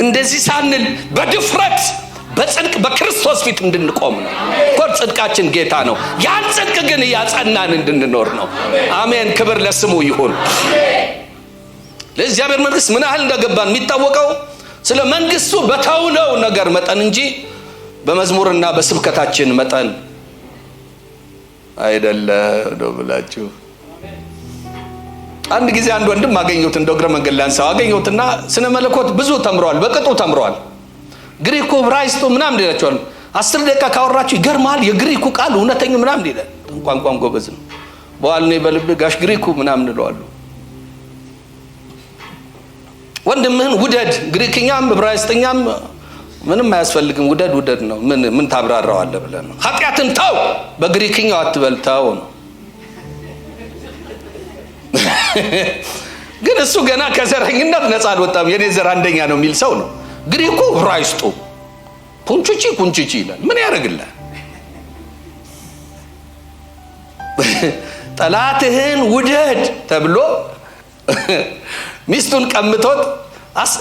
እንደዚህ ሳንል በድፍረት በጽድቅ በክርስቶስ ፊት እንድንቆም ነው። ጽድቃችን ጌታ ነው። ያን ጽድቅ ግን ያጸናን እንድንኖር ነው። አሜን። ክብር ለስሙ ይሁን። ለእግዚአብሔር መንግስት ምን ያህል እንደገባን የሚታወቀው ስለ መንግስቱ በተውነው ነገር መጠን እንጂ በመዝሙርና በስብከታችን መጠን አይደለም ነው ብላችሁ። አንድ ጊዜ አንድ ወንድም አገኘሁት፣ እንደ እግረ መንገድ ላንሳው አገኘሁትና ስነ መለኮት ብዙ ተምሯል፣ በቅጡ ተምሯል። ግሪኩ ዕብራይስጡ ምናምን ይላቸዋል። 10 ደቂቃ ካወራችሁ ይገርማል። የግሪኩ ቃል እውነተኛ ምናምን ይላል። ቋንቋም ጎበዝ ነው። በኋላ ነው በልብ ጋሽ ግሪኩ ምናምን እለዋለሁ። ወንድምህን ውደድ። ግሪክኛም ዕብራይስጥኛም ምንም አያስፈልግም። ውደድ ነው። ምን ታብራራዋለህ ብለህ ነው። ኃጢአትን ተው በግሪክኛው አትበልታው ነው። ግን እሱ ገና ከዘረኝነት ነፃ አልወጣም። የኔ ዘር አንደኛ ነው የሚል ሰው ነው። ግሪኩ ዕብራይስጡ ኩንቺቺ ይላል። ምን ያደርግልህ? ጠላትህን ውደድ ተብሎ ሚስቱን ቀምቶት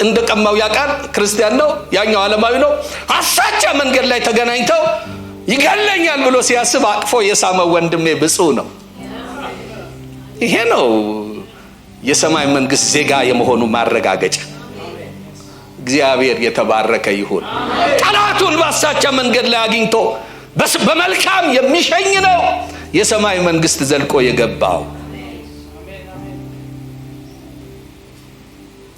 እንደቀማው ያቃል። ክርስቲያን ነው፣ ያኛው ዓለማዊ ነው። አሳቻ መንገድ ላይ ተገናኝተው ይገለኛል ብሎ ሲያስብ አቅፎ የሳመው ወንድሜ ብፁዕ ነው። ይሄ ነው የሰማይ መንግስት ዜጋ የመሆኑ ማረጋገጫ። እግዚአብሔር የተባረከ ይሁን። ጠላቱን ባሳቻ መንገድ ላይ አግኝቶ በመልካም የሚሸኝ ነው የሰማይ መንግስት ዘልቆ የገባው።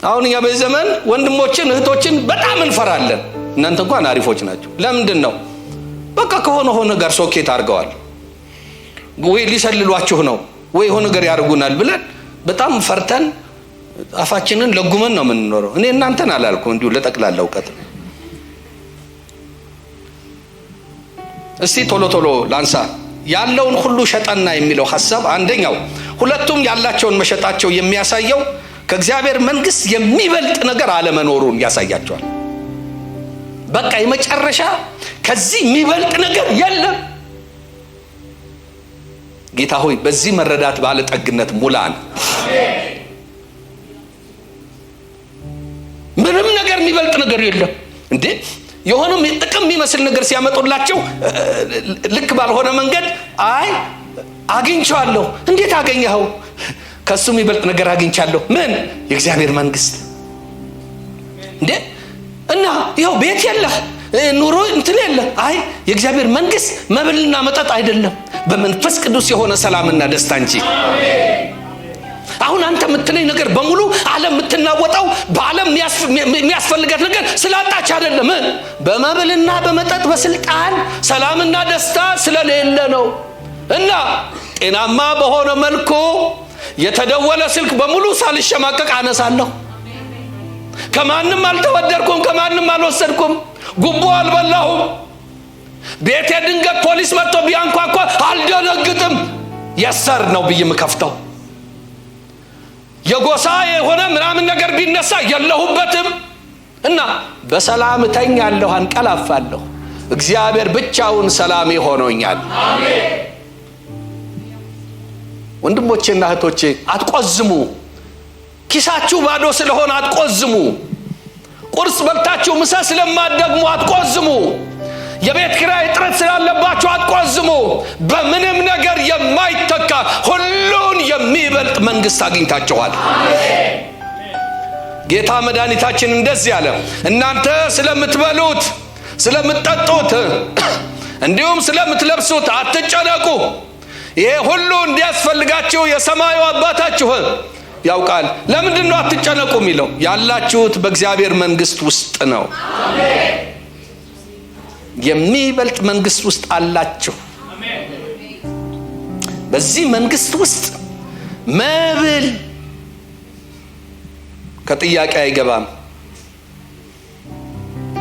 አሁን እኛ በዚህ ዘመን ወንድሞችን እህቶችን በጣም እንፈራለን። እናንተ እንኳን አሪፎች ናቸው። ለምንድን ነው? በቃ ከሆነ ጋር ሶኬት አድርገዋል፣ ወይ ሊሰልሏችሁ ነው ወይ ሆነ ነገር ያርጉናል ብለን በጣም ፈርተን አፋችንን ለጉመን ነው የምንኖረው። እኔ እናንተን አላልኩም፣ እንዲሁ ለጠቅላላ ዕውቀት። እስቲ ቶሎ ላንሳ። ያለውን ሁሉ ሸጠና የሚለው ሐሳብ አንደኛው፣ ሁለቱም ያላቸውን መሸጣቸው የሚያሳየው ከእግዚአብሔር መንግስት የሚበልጥ ነገር አለመኖሩን ያሳያቸዋል። በቃ የመጨረሻ ከዚህ የሚበልጥ ነገር የለም። ጌታ ሆይ በዚህ መረዳት ባለጠግነት ሙላን። ምንም ነገር የሚበልጥ ነገር የለም እንዴ። የሆነም ጥቅም የሚመስል ነገር ሲያመጡላቸው ልክ ባልሆነ መንገድ አይ አግኝቻለሁ። እንዴት አገኘኸው? ከሱ የሚበልጥ ነገር አግኝቻለሁ። ምን? የእግዚአብሔር መንግስት እንዴ። እና ይኸው ቤት የለህ ኑሮ እንትን የለ። አይ የእግዚአብሔር መንግስት መብልና መጠጥ አይደለም፣ በመንፈስ ቅዱስ የሆነ ሰላምና ደስታ እንጂ። አሁን አንተ የምትለኝ ነገር በሙሉ ዓለም የምትናወጣው በዓለም የሚያስፈልጋት ነገር ስላጣች አይደለም። በመብልና በመጠጥ በስልጣን ሰላምና ደስታ ስለሌለ ነው። እና ጤናማ በሆነ መልኩ የተደወለ ስልክ በሙሉ ሳልሸማቀቅ አነሳለሁ። ከማንም አልተወደድኩም፣ ከማንም አልወሰድኩም፣ ጉቦ አልበላሁም። ቤቴ ድንገት ፖሊስ መጥቶ ቢያንኳኳ አልደነግጥም። የሰር ነው ብዬ የምከፍተው። የጎሳ የሆነ ምናምን ነገር ቢነሳ የለሁበትም። እና በሰላም እተኛለሁ፣ አንቀላፋለሁ። እግዚአብሔር ብቻውን ሰላም ሆኖኛል። አሜን። ወንድሞቼና እህቶቼ አትቆዝሙ። ኪሳችሁ ባዶ ስለሆነ አትቆዝሙ። ቁርስ በልታችሁ ምሳ ስለማትደግሙ አትቆዝሙ። የቤት ኪራይ እጥረት ስላለባችሁ አትቆዝሙ። በምንም ነገር የማይተካ ሁሉን የሚበልጥ መንግስት አግኝታችኋል። ጌታ መድኃኒታችን እንደዚህ ያለ፣ እናንተ ስለምትበሉት ስለምትጠጡት እንዲሁም ስለምትለብሱት አትጨነቁ። ይሄ ሁሉ እንዲያስፈልጋችሁ የሰማዩ አባታችሁ ያውቃል። ለምንድን ነው አትጨነቁ የሚለው? ያላችሁት በእግዚአብሔር መንግስት ውስጥ ነው። የሚበልጥ መንግስት ውስጥ አላችሁ። በዚህ መንግስት ውስጥ መብል ከጥያቄ አይገባም።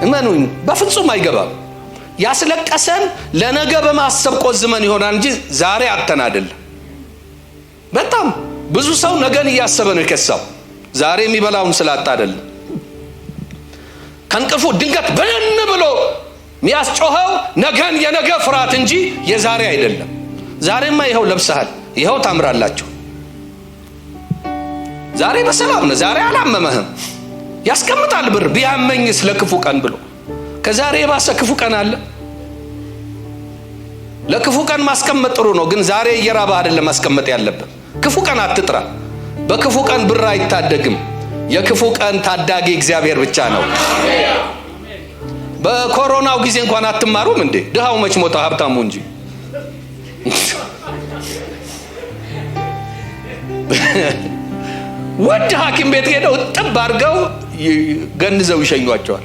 እመኑኝ፣ በፍጹም አይገባም። ያስለቀሰን ለነገ በማሰብ ቆዝመን ይሆናል እንጂ ዛሬ አጥተን አይደለም። በጣም ብዙ ሰው ነገን እያሰበ ነው የከሳው፣ ዛሬ የሚበላውን ስላጣ አይደለም። ከንቅፉ ድንገት በነን ብሎ የሚያስጮኸው ነገን የነገ ፍርሃት እንጂ የዛሬ አይደለም። ዛሬማ ይኸው ለብሰሃል፣ ይኸው ታምራላችሁ። ዛሬ በሰላም ነው፣ ዛሬ አላመመህም። ያስቀምጣል ብር ቢያመኝስ ለክፉ ቀን ብሎ። ከዛሬ የባሰ ክፉ ቀን አለ? ለክፉ ቀን ማስቀመጥ ጥሩ ነው፣ ግን ዛሬ እየራባ አይደለም ማስቀመጥ ያለብን። ክፉ ቀን አትጥራ። በክፉ ቀን ብር አይታደግም። የክፉ ቀን ታዳጊ እግዚአብሔር ብቻ ነው። በኮሮናው ጊዜ እንኳን አትማሩም እንዴ? ድሃው መች ሞታ ሀብታሙ እንጂ። ወድ ሐኪም ቤት ሄደው ጥብ አድርገው ገንዘው ይሸኟቸዋል።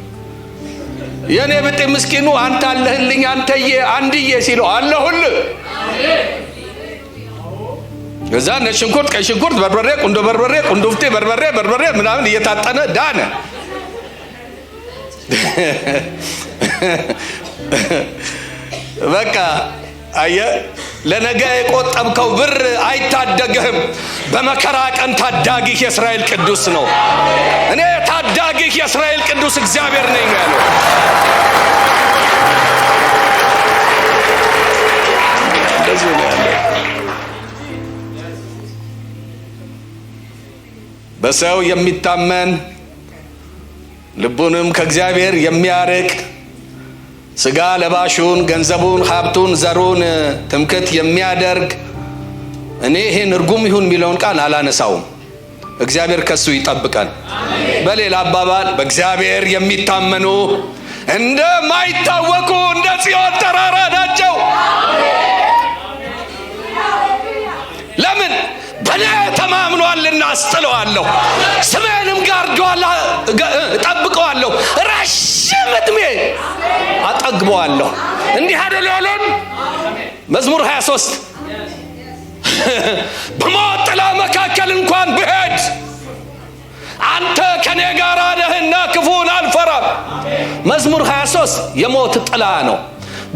የኔ ብጤ ምስኪኑ አንተ አለህልኝ አንተዬ አንድዬ ሲለው አለሁልህ። እዛ ነጭ ሽንኩርት፣ ቀይ ሽንኩርት፣ በርበሬ፣ ቁንዶ በርበሬ፣ ቁንዶፍቴ በርበሬ ምናምን እየታጠነ ዳነ። በቃ አየህ፣ ለነገ የቆጠብከው ብር አይታደግህም። በመከራ ቀን ታዳጊህ የእስራኤል ቅዱስ ነው። እኔ ታዳጊህ የእስራኤል ቅዱስ እግዚአብሔር ነኝ ያለው። እንደዚህ ነው ያለው። በሰው የሚታመን ልቡንም ከእግዚአብሔር የሚያርቅ ስጋ ለባሹን ገንዘቡን ሀብቱን ዘሩን ትምክት የሚያደርግ እኔ ይሄን እርጉም ይሁን የሚለውን ቃል አላነሳውም። እግዚአብሔር ከሱ ይጠብቀን። በሌላ አባባል በእግዚአብሔር የሚታመኑ እንደማይታወቁ እንደ ጽዮን ተራራ ናቸው። ለምን? በእኔ ተማምኗልና አስጥለዋለሁ፣ ስሜንም ጋርዷል እጠብቀዋለሁ፣ ረጅም ዕድሜ አጠግበዋለሁ። እንዲህ አይደል ያለን መዝሙር 23 በሞት ጥላ መካከል እንኳን ብሄድ አንተ ከኔ ጋር ነህና ክፉን አልፈራም። መዝሙር 23 የሞት ጥላ ነው።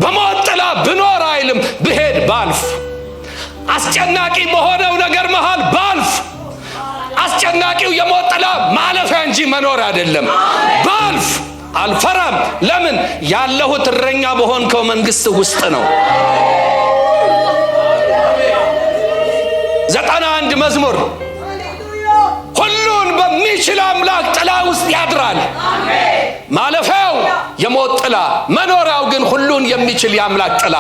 በሞት ጥላ ብኖር አይልም፣ ብሄድ ባልፍ። አስጨናቂ በሆነው ነገር መሃል ባልፍ። አስጨናቂው የሞት ጥላ ማለፊያ እንጂ መኖር አይደለም። ባልፍ አልፈራም። ለምን? ያለሁት እረኛ በሆንከው መንግስት ውስጥ ነው። 91 መዝሙር ሁሉን በሚችል አምላክ ጥላ ውስጥ ያድራል። ማለፊያው የሞት ጥላ፣ መኖሪያው ግን ሁሉን የሚችል የአምላክ ጥላ።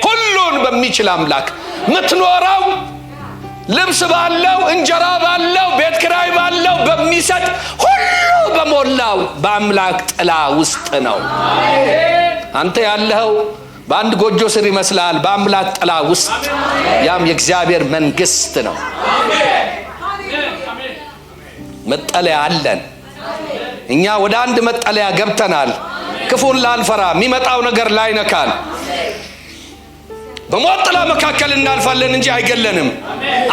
ሁሉን በሚችል አምላክ ምትኖረው ልብስ ባለው፣ እንጀራ ባለው፣ ቤት ኪራይ ባለው በሚሰጥ ሁሉ በሞላው በአምላክ ጥላ ውስጥ ነው። አንተ ያለኸው በአንድ ጎጆ ስር ይመስላል፣ በአምላክ ጥላ ውስጥ፣ ያም የእግዚአብሔር መንግስት ነው። መጠለያ አለን። እኛ ወደ አንድ መጠለያ ገብተናል። ክፉን ላንፈራ፣ የሚመጣው ነገር ላይነካን። በሞት ጥላ መካከል እናልፋለን እንጂ አይገለንም።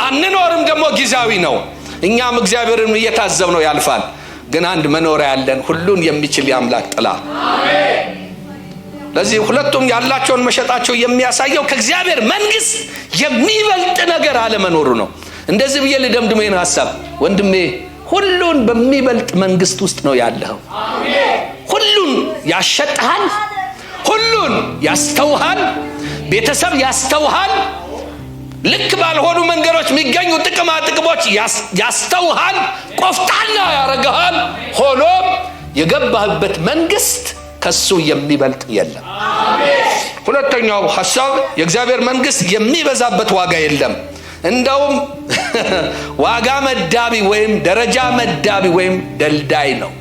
አንኖርም ደግሞ ጊዜያዊ ነው። እኛም እግዚአብሔርን እየታዘብነው ያልፋል። ግን አንድ መኖሪያ ያለን ሁሉን የሚችል የአምላክ ጥላ። ለዚህ ሁለቱም ያላቸውን መሸጣቸው የሚያሳየው ከእግዚአብሔር መንግስት የሚበልጥ ነገር አለመኖሩ ነው። እንደዚህ ብዬ ልደምድም ይህን ሀሳብ ወንድሜ፣ ሁሉን በሚበልጥ መንግስት ውስጥ ነው ያለኸው። ሁሉን ያሸጥሃል፣ ሁሉን ያስተውሃል፣ ቤተሰብ ያስተውሃል፣ ልክ ባልሆኑ መንገዶች የሚገኙ ጥቅማ ጥቅሞች ያስተውሃል፣ ቆፍጣና ያረጋሃል። ሆኖም የገባህበት መንግስት ከሱ የሚበልጥ የለም። ሁለተኛው ሐሳብ የእግዚአብሔር መንግስት የሚበዛበት ዋጋ የለም። እንደውም ዋጋ መዳቢ ወይም ደረጃ መዳቢ ወይም ደልዳይ ነው።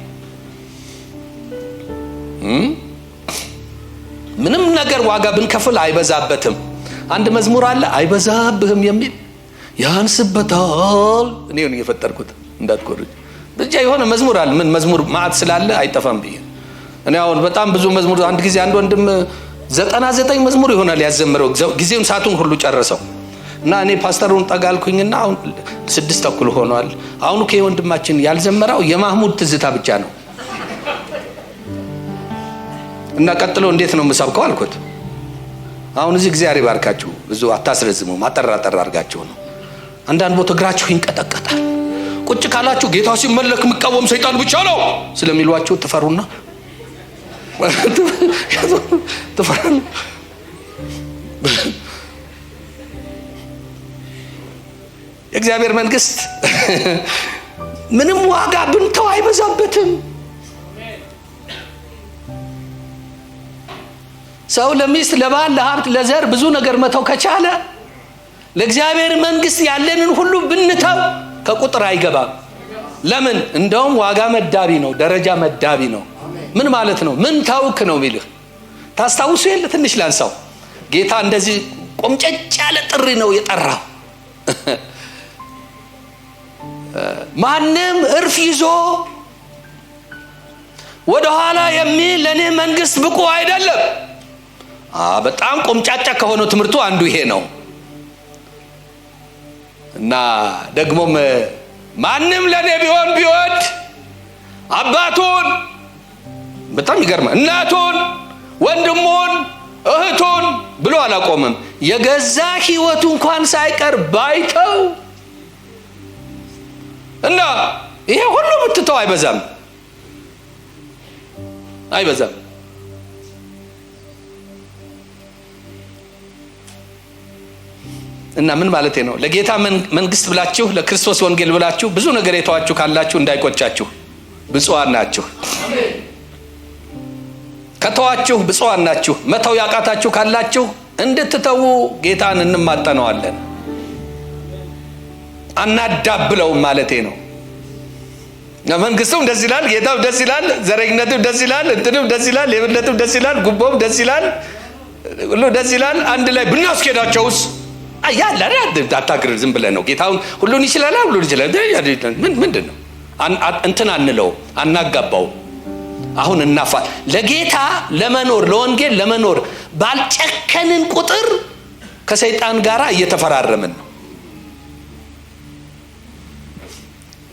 ምንም ነገር ዋጋ ብንከፍል አይበዛበትም። አንድ መዝሙር አለ አይበዛብህም የሚል ያንስበታል። እኔ ነኝ የፈጠርኩት እንዳትቆርጅ ብቻ የሆነ መዝሙር አለ። ምን መዝሙር ማዕት ስላለ አይጠፋም ብዬ እኔ አሁን በጣም ብዙ መዝሙር አንድ ጊዜ አንድ ወንድም 99 መዝሙር ይሆናል ያዘምረው ጊዜውን ሰዓቱን ሁሉ ጨረሰው እና እኔ ፓስተሩን ጠጋልኩኝና አሁን 6:30 ሆኗል። አሁን ከወንድማችን ያልዘመረው የማህሙድ ትዝታ ብቻ ነው እና ቀጥሎ እንዴት ነው የምሰብከው አልኩት። አሁን እዚህ እግዚአብሔር ይባርካችሁ ብዙ አታስረዝሙ ማጠራጠር አድርጋችሁ ነው። አንዳንድ ቦታ እግራችሁ ይንቀጠቀጣል። ቁጭ ካላችሁ ጌታ ሲመለክ የሚቃወም ሰይጣን ብቻ ነው ስለሚሏችሁ ትፈሩና ትፈራሉ። የእግዚአብሔር መንግስት ምንም ዋጋ ብንተው አይበዛበትም። ሰው ለሚስት ለባል ለሀብት ለዘር ብዙ ነገር መተው ከቻለ ለእግዚአብሔር መንግስት ያለንን ሁሉ ብንተው ከቁጥር አይገባም። ለምን? እንደውም ዋጋ መዳቢ ነው፣ ደረጃ መዳቢ ነው። ምን ማለት ነው? ምን ታውክ ነው የሚልህ። ታስታውሱ የለ ትንሽ ላንሳው። ጌታ እንደዚህ ቆምጨጭ ያለ ጥሪ ነው የጠራው። ማንም እርፍ ይዞ ወደ ኋላ የሚል ለኔ መንግስት ብቁ አይደለም። በጣም ቆምጫጫ ከሆነው ትምህርቱ አንዱ ይሄ ነው። እና ደግሞም ማንም ለኔ ቢወድ አባቱን በጣም ይገርማል እናቱን ወንድሙን እህቱን ብሎ አላቆመም። የገዛ ህይወቱ እንኳን ሳይቀር ባይተው እና ይሄ ሁሉ ብትተው አይበዛም። እና ምን ማለቴ ነው? ለጌታ መንግስት ብላችሁ ለክርስቶስ ወንጌል ብላችሁ ብዙ ነገር የተዋችሁ ካላችሁ እንዳይቆጫችሁ፣ ብፁዓን ናችሁ። ከተዋችሁ ብፁዓን ናችሁ። መተው ያቃታችሁ ካላችሁ እንድትተው ጌታን እንማጠነዋለን። አናዳብለው ማለቴ ነው። መንግስቱም ደስ ይላል፣ ጌታው ደስ ይላል፣ ዘረኝነቱም ደስ ይላል፣ እንትንም ደስ ይላል፣ ሌብነቱም ደስ ይላል፣ ጉቦም ደስ ይላል፣ ሁሉ ደስ ይላል። አንድ ላይ ብናስኬዳቸውስ ያለ አታግር ዝም ብለህ ነው። ጌታውን ሁሉን ይችላል ሁሉን ይችላል ምንድን ነው እንትን አንለው አናጋባው። አሁን እናፋ ለጌታ ለመኖር ለወንጌል ለመኖር ባልጨከንን ቁጥር ከሰይጣን ጋር እየተፈራረምን ነው።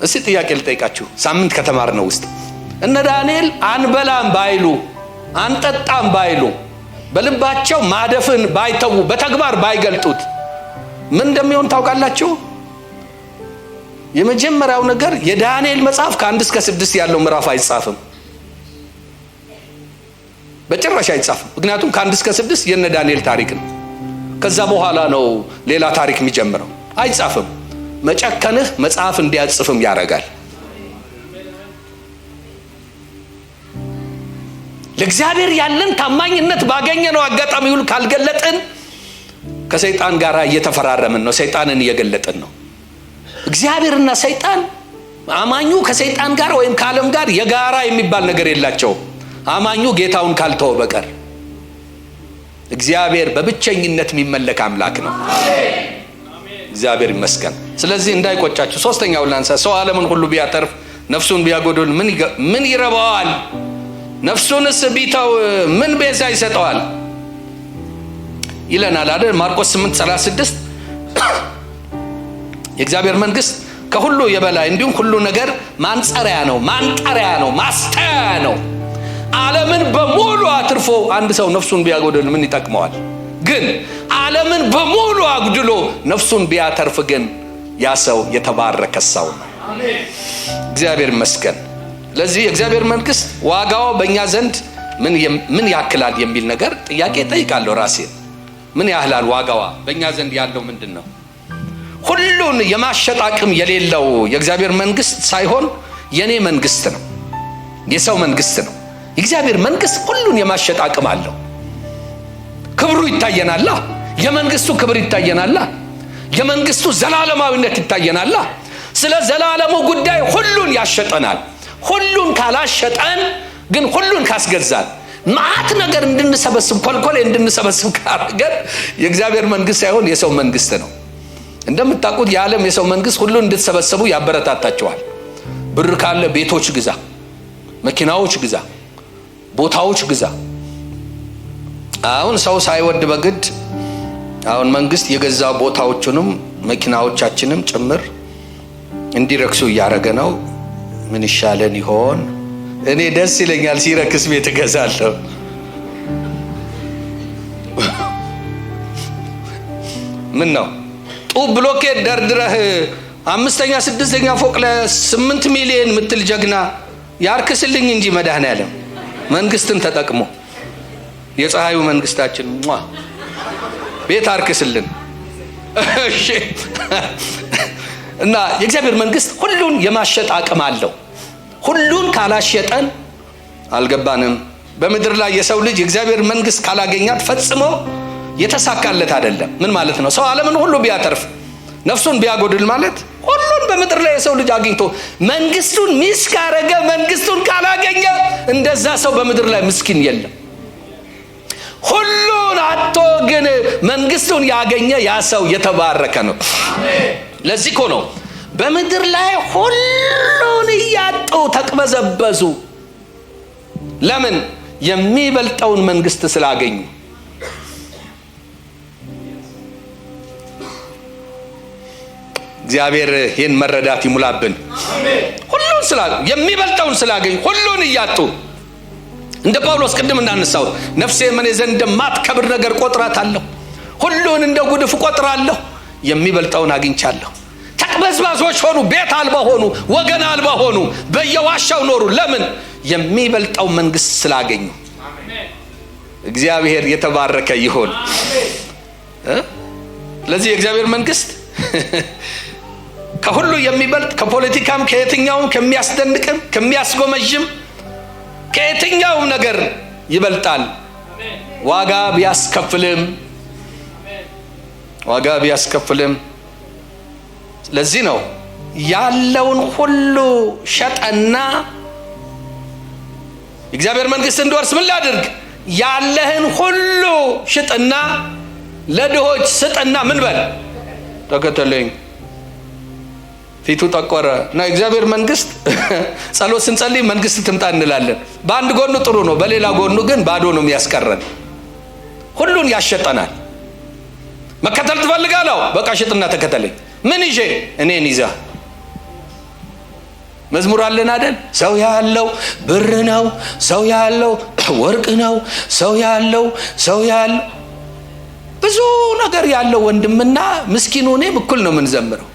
እስቲ ጥያቄ ልጠይቃችሁ። ሳምንት ከተማርነው ውስጥ እነ ዳንኤል አንበላም ባይሉ አንጠጣም ባይሉ በልባቸው ማደፍን ባይተው በተግባር ባይገልጡት ምን እንደሚሆን ታውቃላችሁ? የመጀመሪያው ነገር የዳንኤል መጽሐፍ ከ1 እስከ 6 ያለው ምዕራፍ አይጻፍም፣ በጭራሽ አይጻፍም። ምክንያቱም ከ1 እስከ 6 የነ ዳንኤል ታሪክ ነው። ከዛ በኋላ ነው ሌላ ታሪክ የሚጀምረው። አይጻፍም። መጨከንህ መጽሐፍ እንዲያጽፍም ያደርጋል። ለእግዚአብሔር ያለን ታማኝነት ባገኘነው አጋጣሚ ሁሉ ካልገለጥን ከሰይጣን ጋር እየተፈራረምን ነው። ሰይጣንን እየገለጥን ነው። እግዚአብሔርና ሰይጣን አማኙ ከሰይጣን ጋር ወይም ከዓለም ጋር የጋራ የሚባል ነገር የላቸውም። አማኙ ጌታውን ካልተወ በቀር። እግዚአብሔር በብቸኝነት የሚመለክ አምላክ ነው። እግዚአብሔር ይመስገን። ስለዚህ እንዳይቆጫችሁ። ሶስተኛው ላንሳ። ሰው ዓለምን ሁሉ ቢያተርፍ ነፍሱን ቢያጎድል ምን ይረባዋል? ነፍሱንስ ቢተው ምን ቤዛ ይሰጠዋል? ይለናል አይደል? ማርቆስ 8:36 የእግዚአብሔር መንግስት ከሁሉ የበላይ እንዲሁም ሁሉ ነገር ማንጸሪያ ነው፣ ማንጠሪያ ነው፣ ማስተያ ነው። ዓለምን በሙሉ አትርፎ አንድ ሰው ነፍሱን ቢያጎድል ምን ይጠቅመዋል? ግን ዓለምን በሙሉ አጉድሎ ነፍሱን ቢያተርፍ ግን ያ ሰው የተባረከ ሰው ነው። እግዚአብሔር ይመስገን። ለዚህ የእግዚአብሔር መንግስት ዋጋው በእኛ ዘንድ ምን ያክላል የሚል ነገር ጥያቄ ጠይቃለሁ ራሴ። ምን ያህላል ዋጋዋ በእኛ ዘንድ ያለው ምንድን ነው? ሁሉን የማሸጥ አቅም የሌለው የእግዚአብሔር መንግስት ሳይሆን የኔ መንግስት ነው፣ የሰው መንግስት ነው፣ የእግዚአብሔር መንግስት ሁሉን የማሸጥ አቅም አለው። ክብሩ ይታየናል። የመንግስቱ ክብር ይታየናል። የመንግስቱ ዘላለማዊነት ይታየናል። ስለ ዘላለሙ ጉዳይ ሁሉን ያሸጠናል። ሁሉን ካላሸጠን ግን ሁሉን ካስገዛን ማአት ነገር እንድንሰበስብ ኮልኮሌ እንድንሰበስብ ካረገን የእግዚአብሔር መንግስት ሳይሆን የሰው መንግስት ነው። እንደምታውቁት የዓለም የሰው መንግስት ሁሉን እንድትሰበስቡ ያበረታታቸዋል። ብር ካለ ቤቶች ግዛ፣ መኪናዎች ግዛ፣ ቦታዎች ግዛ። አሁን ሰው ሳይወድ በግድ አሁን መንግስት የገዛ ቦታዎቹንም መኪናዎቻችንም ጭምር እንዲረክሱ እያደረገ ነው። ምን ይሻለን ይሆን? እኔ ደስ ይለኛል ሲረክስ ቤት እገዛለሁ። ምን ነው ጡብ ብሎኬት ደርድረህ 5ኛ 6ኛ ፎቅ ለ8 ሚሊዮን ምትል ጀግና ያርክስልኝ እንጂ መድኃኔዓለም መንግስትን ተጠቅሞ የፀሐዩ መንግስታችን ቤት አርክስልን። እሺ እና የእግዚአብሔር መንግስት ሁሉን የማሸጥ አቅም አለው። ሁሉን ካላሸጠን አልገባንም። በምድር ላይ የሰው ልጅ የእግዚአብሔር መንግስት ካላገኛት ፈጽሞ የተሳካለት አይደለም። ምን ማለት ነው? ሰው ዓለምን ሁሉ ቢያተርፍ ነፍሱን ቢያጎድል ማለት ሁሉን በምድር ላይ የሰው ልጅ አግኝቶ መንግስቱን ሚስ ካረገ መንግስቱን ካላገኘ እንደዛ ሰው በምድር ላይ ምስኪን የለም። ሁሉን አጥቶ ግን መንግስቱን ያገኘ ያ ሰው የተባረከ ነው። ለዚህ እኮ ነው በምድር ላይ ሁሉን እያጡ ተቅበዘበዙ። ለምን? የሚበልጠውን መንግስት ስላገኙ። እግዚአብሔር ይህን መረዳት ይሙላብን። ሁሉን የሚበልጠውን ስላገኙ ሁሉን እያጡ እንደ ጳውሎስ ቅድም እንዳነሳው ነፍሴ ምን ዘንድ እንደማትከብር ነገር ቆጥራታለሁ፣ ሁሉን እንደ ጉድፍ ቆጥራለሁ፣ የሚበልጠውን አግኝቻለሁ። ተቅበዝባዦች ሆኑ፣ ቤት አልባ ሆኑ፣ ወገን አልባ ሆኑ፣ በየዋሻው ኖሩ። ለምን? የሚበልጠው መንግስት ስላገኙ። እግዚአብሔር የተባረከ ይሁን። ለዚህ የእግዚአብሔር መንግስት ከሁሉ የሚበልጥ ከፖለቲካም ከየትኛውም ከሚያስደንቅም ከሚያስጎመዥም ከየትኛውም ነገር ይበልጣል። ዋጋ ቢያስከፍልም ለዚህ ነው ያለውን ሁሉ ሸጠና እግዚአብሔር መንግስት እንድወርስ ምን ላድርግ? ያለህን ሁሉ ሽጥና ለድሆች ስጥና ምን በል? ተከተለኝ። ፊቱ ጠቆረ እና እግዚአብሔር መንግስት ጸሎት ስንጸልይ መንግስት ትምጣ እንላለን። በአንድ ጎኑ ጥሩ ነው፣ በሌላ ጎኑ ግን ባዶ ነው የሚያስቀረን። ሁሉን ያሸጠናል። መከተል ትፈልጋለህ? በቃ ሽጥና ተከተለኝ። ምን ይዤ? እኔን ይዛ። መዝሙር አለን አይደል? ሰው ያለው ብር ነው፣ ሰው ያለው ወርቅ ነው፣ ሰው ያለው ብዙ ነገር ያለው ወንድምና ምስኪኑ እኔም እኩል ነው የምንዘምረው።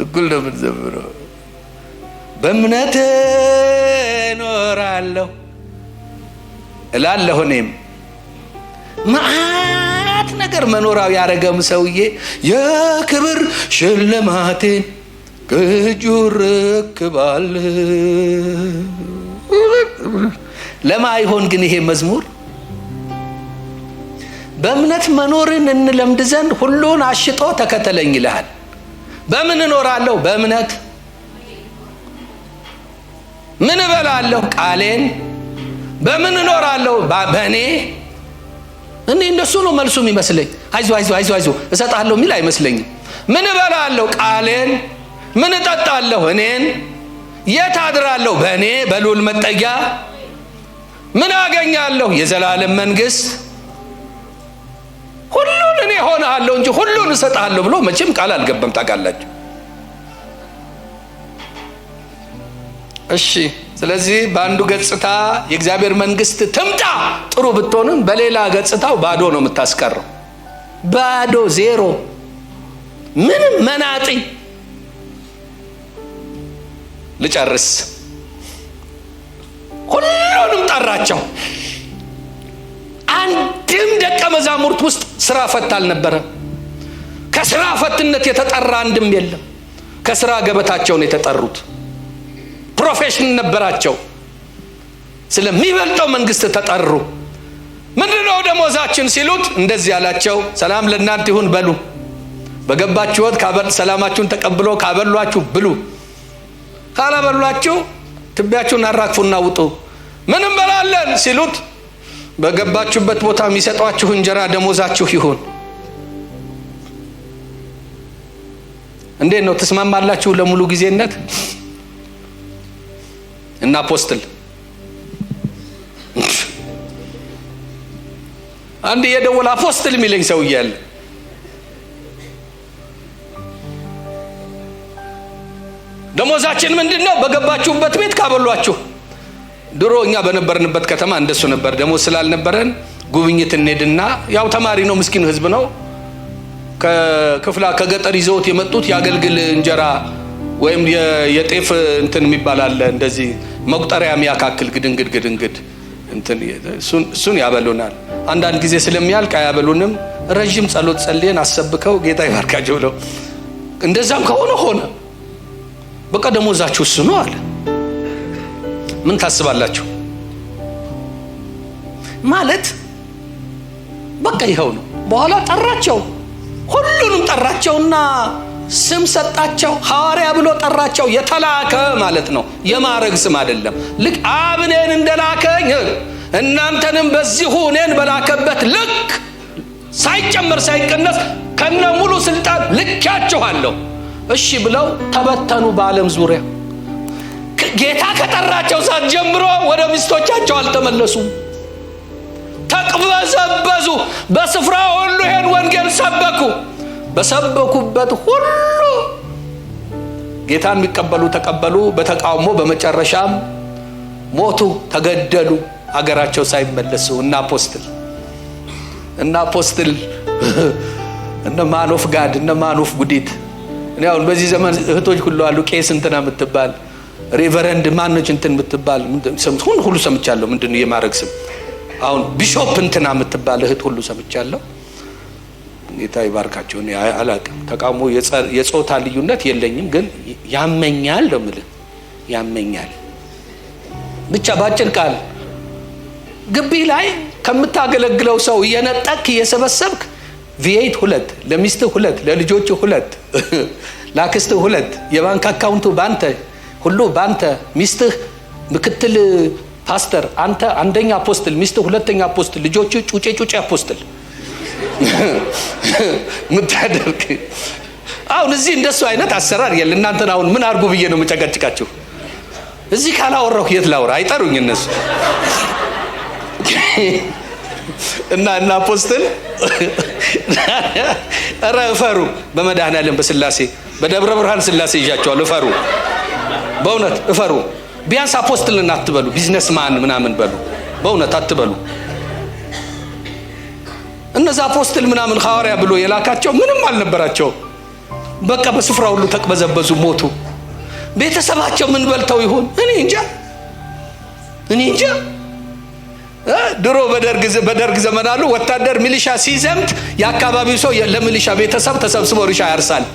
እኩል ነው የምንዘምረው። በእምነት እኖራለሁ እላለሁ። እኔም ማአት ነገር መኖራው ያረገም ሰውዬ የክብር ሽልማቴን ከእጁ እረክባለሁ። ለማይሆን ግን ይሄ መዝሙር በእምነት መኖርን እንለምድ ዘንድ ሁሉን አሽጦ ተከተለኝ ይልሃል። በምን እኖራለሁ? በእምነት። ምን እበላለሁ? ቃሌን። በምን እኖራለሁ? በእኔ። እኔ እንደሱ ነው መልሱ የሚመስለኝ። አይዞ እሰጣለሁ የሚል አይመስለኝም። ምን እበላለሁ? ቃሌን። ምን እጠጣለሁ? እኔን። የት አድራለሁ? በእኔ በልዑል መጠጊያ። ምን አገኛለሁ? የዘላለም መንግስት። ሁሉን እኔ ሆነሃለሁ እንጂ ሁሉን እሰጣለሁ ብሎ መቼም ቃል አልገባም። ታውቃላችሁ። እሺ፣ ስለዚህ በአንዱ ገጽታ የእግዚአብሔር መንግስት ትምጣ ጥሩ ብትሆንም በሌላ ገጽታው ባዶ ነው የምታስቀረው። ባዶ፣ ዜሮ፣ ምንም መናጢ። ልጨርስ። ሁሉንም ጠራቸው። አንድም ደቀ መዛሙርት ውስጥ ስራ ፈት አልነበረም። ከስራ ፈትነት የተጠራ አንድም የለም። ከስራ ገበታቸውን የተጠሩት ፕሮፌሽን ነበራቸው። ስለሚበልጠው መንግስት ተጠሩ። ምንድነው ደሞዛችን ሲሉት እንደዚህ ያላቸው፣ ሰላም ለእናንተ ይሁን በሉ። በገባችሁት ሰላማችሁን ተቀብሎ ካበሏችሁ ብሉ፣ ካላበሏችሁ ትቢያችሁን አራግፉና ውጡ። ምን እንበላለን ሲሉት በገባችሁበት ቦታ የሚሰጧችሁ እንጀራ ደሞዛችሁ ይሁን። እንዴት ነው ተስማማላችሁ ለሙሉ ጊዜነት? እና አፖስትል አንድ የደወለ አፖስትል የሚለኝ ሰው እያለ ደሞዛችን ምንድነው? በገባችሁበት ቤት ካበሏችሁ። ድሮ እኛ በነበርንበት ከተማ እንደሱ ነበር። ደሞዝ ስላልነበረን ጉብኝት እንሄድና ያው ተማሪ ነው፣ ምስኪን ህዝብ ነው። ከገጠር ይዘውት የመጡት ያገልግል እንጀራ ወይም የጤፍ እንትን የሚባል አለ፣ እንደዚህ መቁጠሪያ የሚያካክል ግድንግድ እንትን እሱን ያበሉናል። አንዳንድ ጊዜ ስለሚያልቅ አያበሉንም። ረጅም ጸሎት ጸልየን አሰብከው ጌታ ይባርካቸው ብለው እንደዛም ከሆነ ሆነ። በቃ ደሞዛችሁ እሱ ነው አለ። ምን ታስባላችሁ? ማለት በቃ ይኸው ነው። በኋላ ጠራቸው፣ ሁሉንም ጠራቸውና ስም ሰጣቸው። ሐዋርያ ብሎ ጠራቸው። የተላከ ማለት ነው፣ የማዕረግ ስም አይደለም። ልክ አብ እኔን እንደላከኝ እናንተንም በዚሁ እኔን በላከበት ልክ ሳይጨመር ሳይቀነስ ከነ ሙሉ ስልጣን ልኬያችኋለሁ። እሺ ብለው ተበተኑ በዓለም ዙሪያ። ጌታ ከጠራቸው ሰዓት ጀምሮ ወደ ሚስቶቻቸው አልተመለሱም። ተቅበዘበዙ። በስፍራ ሁሉ ይሄን ወንጌል ሰበኩ። በሰበኩበት ሁሉ ጌታን የሚቀበሉ ተቀበሉ፣ በተቃውሞ በመጨረሻም ሞቱ፣ ተገደሉ፣ አገራቸው ሳይመለሱ። እና አፖስትል እነ ማኖፍ ጋድ እነ ማኖፍ ጉዲት። እኔ አሁን በዚህ ዘመን እህቶች ሁሉ አሉ። ቄስ እንትና የምትባል ሬቨረንድ ማነች እንትን የምትባል ሁሉ ሰምቻለሁ። ምንድነው የማዕረግ ስም? አሁን ቢሾፕ እንትና የምትባል እህት ሁሉ ሰምቻለሁ። ጌታ ይባርካቸው። እኔ አላቅም። ተቃውሞ የጾታ ልዩነት የለኝም፣ ግን ያመኛል ነው የምልህ። ያመኛል ብቻ ባጭር ቃል ግቢ ላይ ከምታገለግለው ሰው እየነጠቅ እየሰበሰብክ ቪኤት 2 ለሚስትህ 2 ለልጆችህ 2 ላክስትህ 2 የባንክ አካውንቱ ባንተ ሁሉ ባንተ፣ ሚስትህ ምክትል ፓስተር፣ አንተ አንደኛ አፖስትል፣ ሚስትህ ሁለተኛ አፖስትል፣ ልጆችህ ጩጬ አፖስትል ምታደርክ። አሁን እዚህ እንደሱ አይነት አሰራር የለ። እናንተን አሁን ምን አድርጉ ብዬ ነው የምጨቀጭቃችሁ? እዚህ ካላወራሁ የት ላውራ? አይጠሩኝ እነሱ። እና አፖስትል ኧረ እፈሩ። በመድኃኔዓለም በስላሴ በደብረ ብርሃን ስላሴ ይዣቸዋል። እፈሩ፣ በእውነት እፈሩ። ቢያንስ አፖስትልን አትበሉ፣ ቢዝነስማን ምናምን በሉ። በእውነት አትበሉ። እነዛ አፖስትል ምናምን ሐዋርያ ብሎ የላካቸው ምንም አልነበራቸው። በቃ በስፍራ ሁሉ ተቅበዘበዙ፣ ሞቱ። ቤተሰባቸው ምን በልተው ይሆን? እኔ እንጃ። ድሮ በደርግ ዘመን አሉ ወታደር ሚሊሻ ሲዘምት የአካባቢው ሰው ለሚሊሻ ቤተሰብ ተሰብስቦ ሪሻ ያርሳል።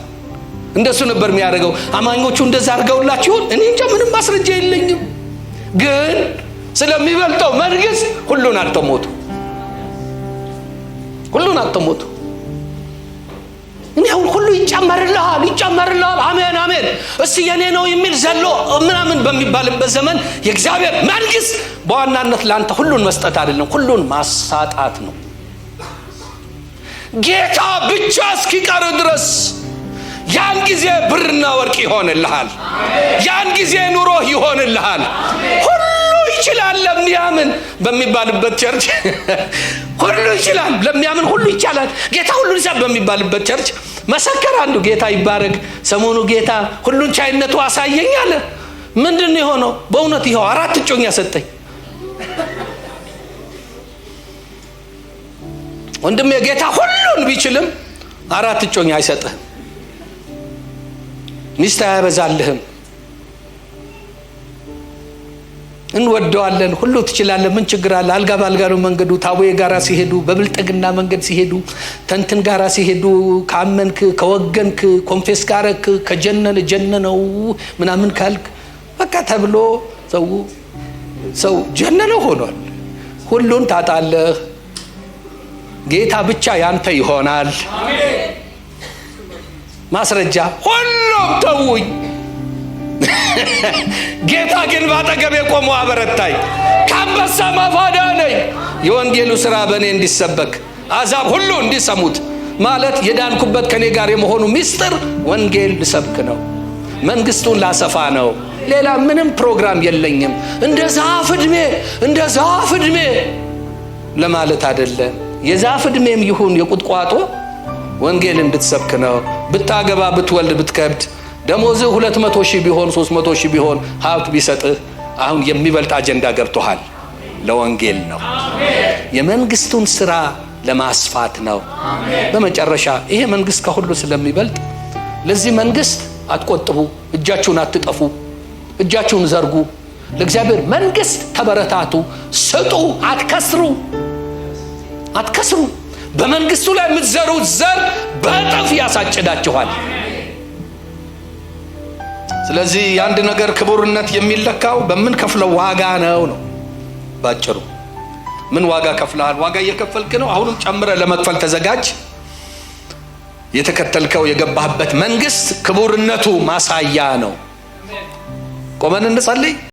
እንደሱ ነበር የሚያደርገው። አማኞቹ እንደዛ አድርገውላችሁ ይሆን? እኔ እንጃ። ምንም ማስረጃ የለኝም። ግን ስለሚበልጠው መንግስት ሁሉን አልተሞቱ። እኔ አሁን ሁሉ ይጨመርልሃል። አሜን እስቲ የኔ ነው የሚል ዘሎ ምናምን በሚባልበት ዘመን የእግዚአብሔር መንግስት በዋናነት ለአንተ ሁሉን መስጠት አይደለም፣ ሁሉን ማሳጣት ነው። ጌታ ብቻ እስኪቀር ድረስ ያን ጊዜ ብርና ወርቅ ይሆንልሃል። ያን ጊዜ ኑሮ ይሆንልሃል። ሁሉ ይችላል ለሚያምን በሚባልበት ቸርች ሁሉ ይችላል ለሚያምን ሁሉ ይቻላል። ጌታ ሁሉን ይችላል በሚባልበት ቸርች መሰከር አንዱ። ጌታ ይባረክ። ሰሞኑ ጌታ ሁሉን ቻይነቱ አሳየኝ አለ። ምንድነው የሆነው? በእውነት ይኸው 4 እጮኛ ሰጠኝ። ወንድሜ ጌታ ሁሉን ቢችልም 4 እጮኛ አይሰጥህም። ሚስት አያበዛልህም። እንወደዋለን፣ ሁሉ ትችላለህ፣ ምን ችግር አለ? አልጋ ባልጋ ነው መንገዱ። ታቦዬ ጋራ ሲሄዱ፣ በብልጥግና መንገድ ሲሄዱ፣ ተንትን ጋራ ሲሄዱ፣ ካመንክ ከወገንክ ኮንፌስ ካረክ ከጀነነ ጀነነው ምናምን ካልክ በቃ ተብሎ ሰው ጀነነ ሆኗል። ሁሉን ታጣለህ፣ ጌታ ብቻ ያንተ ይሆናል። ማስረጃ ሁሉም ተውኝ፣ ጌታ ግን ባጠገቤ ቆሞ አበረታኝ፣ ከአንበሳ አፍ አዳነኝ። የወንጌሉ ሥራ በእኔ እንዲሰበክ አሕዛብ ሁሉ እንዲሰሙት ማለት የዳንኩበት ከኔ ጋር የመሆኑ ምስጢር ወንጌል ልሰብክ ነው፣ መንግስቱን ላሰፋ ነው። ሌላ ምንም ፕሮግራም የለኝም። እንደ ዛፍ ዕድሜ ለማለት አይደለም። የዛፍ ዕድሜም ይሁን የቁጥቋጦ ወንጌል እንድትሰብክ ነው። ብታገባ፣ ብትወልድ፣ ብትከብድ ደሞዝህ 200,000 ቢሆን 300,000 ቢሆን ሀብት ቢሰጥህ አሁን የሚበልጥ አጀንዳ ገብቶሃል። ለወንጌል ነው፣ የመንግስቱን ስራ ለማስፋት ነው። በመጨረሻ ይሄ መንግስት ከሁሉ ስለሚበልጥ ለዚህ መንግስት አትቆጥቡ፣ እጃችሁን አትጠፉ፣ እጃችሁን ዘርጉ። ለእግዚአብሔር መንግስት ተበረታቱ፣ ስጡ፣ አትከስሩ። በመንግስቱ ላይ የምትዘሩት ዘር በእጥፍ ያሳጭዳችኋል። ስለዚህ የአንድ ነገር ክቡርነት የሚለካው በምንከፍለው ዋጋ ነው። ባጭሩ ምን ዋጋ ከፍለሃል? ዋጋ እየከፈልክ ነው። አሁንም ጨምረህ ለመክፈል ተዘጋጅ። የተከተልከው የገባህበት መንግስት ክቡርነቱ ማሳያ ነው። ቆመን እንጸልይ።